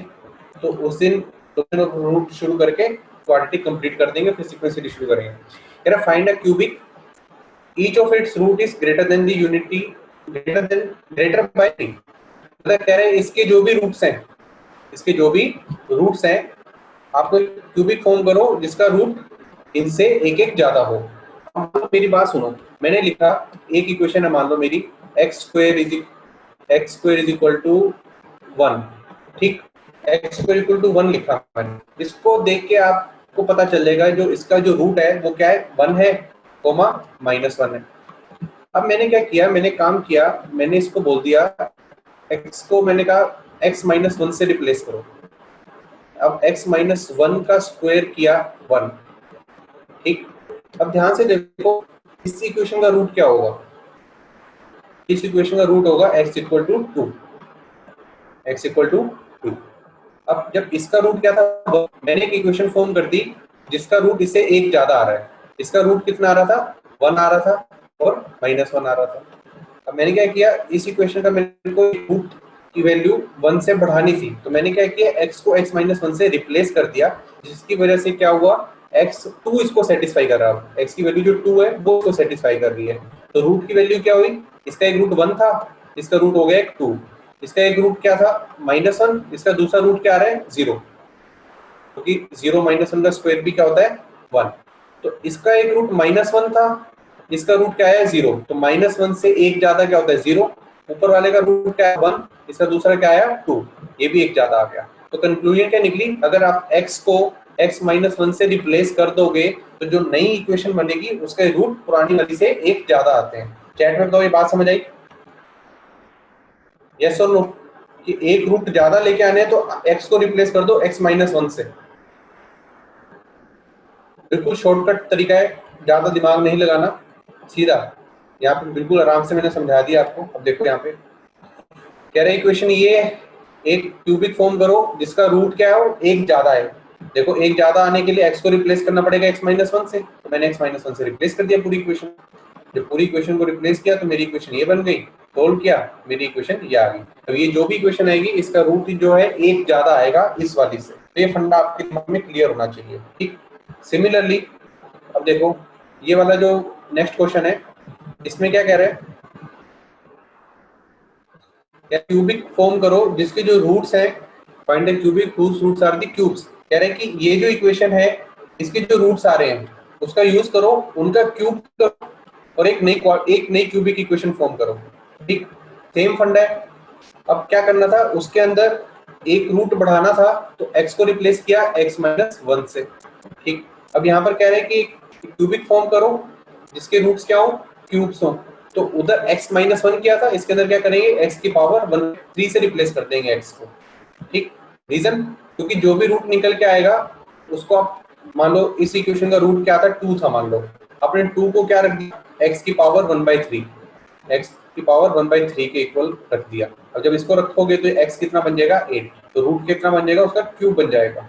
तो उस दिन रूट शुरू करके क्वाड्रेटिक कंप्लीट कर देंगे, फिर सीक्वेंस सीरीज शुरू करेंगे। कह रहा find a cubic, each of its root is greater than the unity, greater by 3। मतलब कह रहे हैं इसके जो भी रूट्स हैं, इसके जो भी रूट्स हैं, आपको क्यूबिक फॉर्म करो जिसका रूट इनसे एक एक ज्यादा हो। मेरी बात सुनो, मैंने लिखा एक इक्वेशन है, मान लो मेरी x square is equal to 1, ठीक। एक्स स्क्वायर इक्वल टू 1 लिखा मैंने। इसको देख के आपको पता चल जाएगा जो इसका जो रूट है वो क्या है, 1 है, कोमा -1 है। अब मैंने क्या किया, मैंने काम किया, मैंने इसको बोल दिया, एक्स को मैंने कहा x -1 से रिप्लेस करो। अब x -1 का स्क्वायर किया 1, ठीक। अब ध्यान से देखो, इस इक्वेशन का रूट क्या होगा, इस इक्वेशन का रूट होगा x equal to 2, x equal to 2। अब जब इसका रूट क्या था, मैंने एक इक्वेशन फॉर्म कर दी जिसका रूट इससे एक ज्यादा आ रहा है। इसका रूट कितना आ रहा था, 1 आ रहा था और -1 आ रहा था। अब मैंने क्या किया, इस इक्वेशन का मेरे को रूट की वैल्यू 1 से बढ़ानी थी, तो मैंने क्या किया, x को x -1 से रिप्लेस कर दिया, जिसकी वजह से क्या हुआ, x2 इसको सेटिस्फाई कर रहा है, x की वैल्यू जो 2 है वो इसको सेटिस्फाई कर रही है। तो रूट की वैल्यू क्या हुई, इसका एक रूट 1 था, इसका रूट हो गया 2, इसका एक रूट क्या था -1, इसका दूसरा रूट क्या आ रहा है 0, क्योंकि 0 -1 का स्क्वायर भी क्या होता है 1। तो इसका एक रूट -1 था, इसका रूट क्या है 0, तो -1 से एक ज्यादा क्या होता है 0, ऊपर वाले का रूट क्या है 1, इसका दूसरा क्या आया 2, ये भी एक ज्यादा आ गया। तो कंक्लूजन क्या निकली, अगर आप x को x -1 से रिप्लेस कर दोगे तो जो नई इक्वेशन बनेगी उसके रूट पुरानी वाली से एक ज्यादा आते हैं। चैट में बताओ ये बात समझ आई, यस और नो, कि एक रूट ज्यादा लेके आने हैं तो x को रिप्लेस कर दो x -1 से। बिल्कुल शॉर्टकट तरीका है, ज्यादा दिमाग नहीं लगाना, सीधा यहाँ पे बिल्कुल आराम से मैंने समझा दिया आपको। अब देखो यहाँ पे कह रहे इक्वेशन ये है, एक क्यूबिक फॉर्म करो जिसका रूट क्या है वो एक ज्यादा है। देखो एक ज्यादा आने के लिए x को रिप्लेस करना पड़ेगा x -1 से, तो मैंने x -1 से रिप्लेस कर दिया पूरी इक्वेशन। जब पूरी इक्वेशन को रिप्लेस किया तो मेरी इक्वेशन ये बन गई, सोल्व किया मेरी इक्वेशन ये आ गई। तो ये जो भी इक्वेशन आएगी इसका रूट जो है एक ज्यादा आएगा इस वाली से। तो ये फंडा आपके दिमाग में क्लियर होना चाहिए, ठीक। सिमिलरली अब देखो ये वाला जो नेक्स्ट क्वेश्चन है इसमें क्या कह रहे हैं, क्यूबिक फॉर्म करो जिसके जो रूट्स हैं, find the cubic whose roots are the cubes. कह रहे हैं कि ये जो इक्वेशन है इसके जो रूट्स आ रहे हैं उसका यूज करो, उनका क्यूब करो और एक नई क्यूबिक इक्वेशन फॉर्म करो, ठीक। सेम फंडा है। अब क्या करना था, उसके अंदर एक रूट बढ़ाना था तो x को रिप्लेस किया x -1 से, ठीक। अब यहाँ पर कह रहे हैं कि क्यूबिक फॉर्म करो जिसके रूट्स क्या हो क्यूब्स हो, तो उधर x -1 किया था, इसके अंदर क्या करेंगे x की पावर 1/3 से रिप्लेस कर देंगे x को, ठीक। रीजन क्योंकि जो भी रूट निकल के आएगा उसको आप मान लो इस इक्वेशन का रूट क्या था 2 था, मान लो आपने 2 को क्या रख दिया x की पावर 1/3, x की पावर 1/3 के इक्वल रख दिया। अब जब इसको रखोगे तो x कितना बन जाएगा 8, तो रूट कितना बन जाएगा उसका क्यूब बन जाएगा,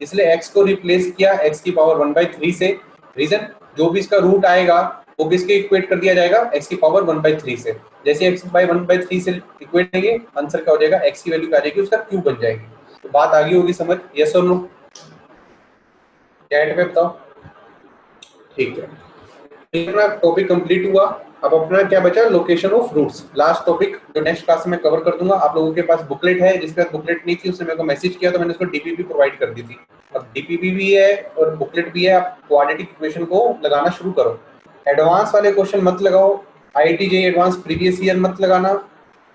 इसलिए x को रिप्लेस किया x की पावर 1/3 से। रीजन जो भी इसका रूट आएगा वो किसके इक्वेट कर दिया जाएगा x की पावर 1/3 से। जैसे x बाय 1/3 से इक्वेट करेंगे आंसर क्या हो जाएगा x की वैल्यू क्या आ जाएगी उसका क्यूब बन जाएगी। तो बात आ गई होगी समझ, यस और नो, चैट में बताओ, ठीक है। अपना टॉपिक कंप्लीट हुआ। अब अपना क्या बचा, location of roots, last topic जो नेक्स्ट क्लास में कवर कर दूंगा। आप लोगों के पास बुकलेट है, जिसके पास बुकलेट नहीं थी उसने मेरे को मैसेज किया तो मैंने उसको डीपीपी प्रोवाइड कर दी थी। अब डीपीपी भी है और बुकलेट भी है, आप क्वाड्रेटिक इक्वेशन को लगाना शुरू करो। एडवांस वाले क्वेश्चन मत लगाओ, IIT JEE advance previous year मत लगाना,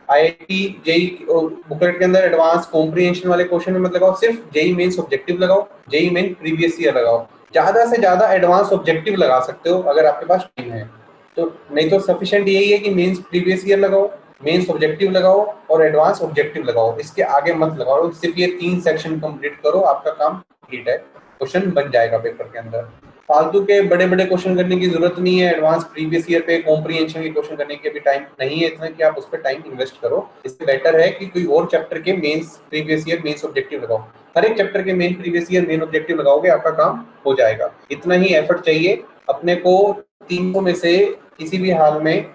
आईआईटी जेईई बुकलेट के अंदर एडवांस कॉम्प्रिहेंशन वाले क्वेश्चन मत लगाओ, सिर्फ जेईई मेंस ऑब्जेक्टिव लगाओ, जेईई मेन प्रीवियस ईयर लगाओ। ज्यादा से ज्यादा एडवांस ऑब्जेक्टिव लगा सकते हो अगर आपके पास टाइम है तो, नहीं तो सफिशिएंट यही है कि मेंस प्रीवियस ईयर लगाओ, मेंस ऑब्जेक्टिव लगाओ और एडवांस ऑब्जेक्टिव लगाओ, इसके आगे मत लगाओ। सिर्फ ये 3 सेक्शन कंप्लीट करो, आपका काम कंप्लीट है, क्वेश्चन बन जाएगा पेपर के अंदर। फालतू के बड़े बड़े क्वेश्चन करने की जरूरत नहीं है, एडवांस प्रीवियस ईयर पे कॉम्प्रिहेंशन के क्वेश्चन करने के भी टाइम नहीं है इतना कि आप उस पर टाइम इन्वेस्ट करो। इससे बेटर है कि कोई और चैप्टर के mains previous year mains objective लगाओ, हर एक चैप्टर के main previous year main objective लगाओगे आपका काम हो जाएगा। इतना ही एफर्ट चाहिए अपने को, 300 में से किसी भी हाल में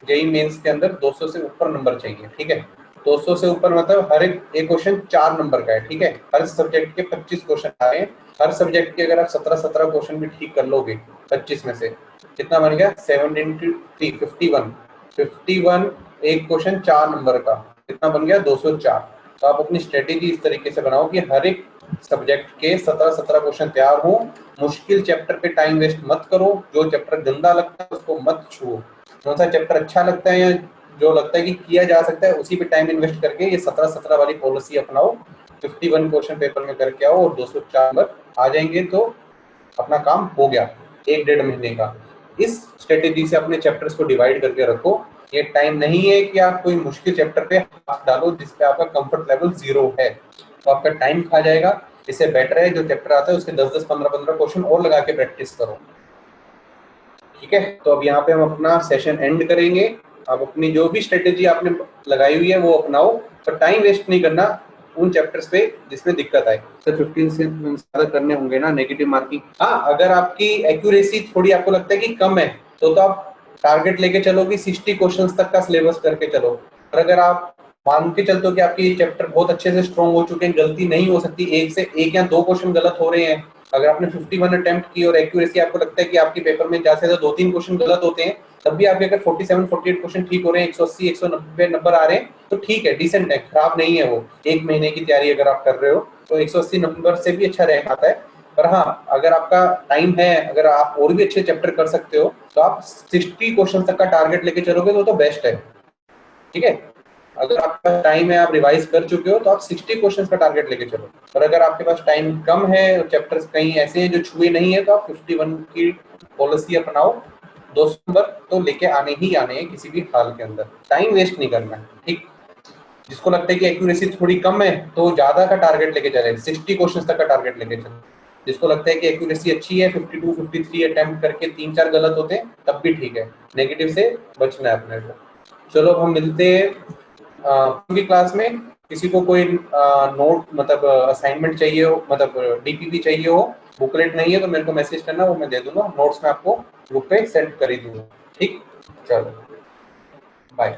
जेईई मेंस के अंदर 200 से ऊपर नंबर चाहिए, ठीक है। 200 से ऊपर मतलब हर एक क्वेश्चन 4 नंबर का है, ठीक है। हर सब्जेक्ट के 25 क्वेश्चन आ रहे हैं, हर सब्जेक्ट के अगर आप 17 क्वेश्चन भी ठीक कर लोगे 25 में से, कितना बन गया 7 × 3 51 एक क्वेश्चन 4 नंबर का, कितना बन गया 204। तो आप अपनी स्ट्रेटेजी इस तरीके से बनाओ कि हर एक सब्जेक्ट के 17 क्वेश्चन तैयार हो। मुश्किल चैप्टर पे टाइम वेस्ट मत करो, जो चैप्टर गंदा लगता है उसको मत छुओ, कौन सा चैप्टर अच्छा लगता है या जो लगता है कि किया जा सकता है उसी पे टाइम इन्वेस्ट करके ये 17 वाली पॉलिसी अपनाओ। 51 क्वेश्चन पेपर में करके आओ और 204 नंबर आ जाएंगे तो अपना काम हो गया 1-1.5 महीने का। इस स्ट्रेटेजी से अपने चैप्टर्स को डिवाइड करके रखो। ये टाइम नहीं है कि आप कोई मुश्किल चैप्टर पे हाथ डालो जिसपे आपका कंफर्ट लेवल 0 है, तो आपका टाइम खा जाएगा। इससे बेटर है जो चैप्टर आता है उसके 10-10 15-15 क्वेश्चन और लगा के प्रैक्टिस करो, ठीक है। तो अब यहाँ पे हम अपना सेशन एंड करेंगे। अब अपनी जो भी स्ट्रेटेजी आपने लगाई हुई है वो अपनाओ, तो टाइम वेस्ट नहीं करना उन चैप्टर्स पे जिसमें दिक्कत आए। तो 15 से ज्यादा करने होंगे ना नेगेटिव मार्किंग। हाँ, अगर आपकी एक्यूरेसी थोड़ी आपको लगता है कि कम है तो आप टारगेट लेके चलो कि 60 क्वेश्चंस तक का सिलेबस करके चलो। और अगर आप मान के चलते हो कि आपकी चैप्टर बहुत अच्छे से स्ट्रॉन्ग हो चुके हैं, गलती नहीं हो सकती, एक या दो क्वेश्चन गलत हो रहे हैं, अगर आपने 51 अटेम्प्ट की और एक्यूरेसी आपको लगता है कि आपके पेपर में ज्यादा से ज्यादा 2-3 क्वेश्चन गलत होते हैं, तब भी आपके अगर 47-48 क्वेश्चन ठीक हो रहे हैं, 180-190 नंबर आ रहे हैं तो ठीक है, डिसेंट है, खराब नहीं है वो। एक महीने की तैयारी अगर आप कर रहे हो तो 180 नंबर से भी अच्छा रैंक आता है। पर हाँ, अगर आपका टाइम है, अगर आप और भी अच्छे चैप्टर कर सकते हो तो आप 60 क्वेश्चन तक का टारगेट लेके चलोगे तो बेस्ट है। ठीक है, अगर आपका टाइम है, आप रिवाइज कर चुके हो तो आप 60 क्वेश्चंस का टारगेट लेके चलो। और अगर आपके पास टाइम कम है, चैप्टर्स कहीं ऐसे हैं जो छुए नहीं है, तो आप 51 की पॉलिसी अपनाओ। 200 नंबर तो लेके आने ही आने हैं किसी भी हाल के अंदर, टाइम वेस्ट नहीं करना है। ठीक, जिसको लगता है कि एक्यूरेसी थोड़ी कम है तो ज्यादा का टारगेट लेके चले, 60 क्वेश्चन तक का टारगेट लेके चले। जिसको लगता है कि एक्यूरेसी अच्छी है, 52 53 अटेम्प्ट करके 3-4 गलत होते हैं तब भी ठीक है, नेगेटिव से बचना है अपने को। चलो अब हम मिलते हैं की क्लास में। किसी को कोई नोट मतलब असाइनमेंट चाहिए हो, मतलब डीपीपी चाहिए हो, बुकलेट नहीं है तो मेरे को मैसेज करना, वो मैं दे दूंगा, नोट्स में आपको ग्रुप पे सेंड कर ही दूंगा। ठीक, चलो बाय।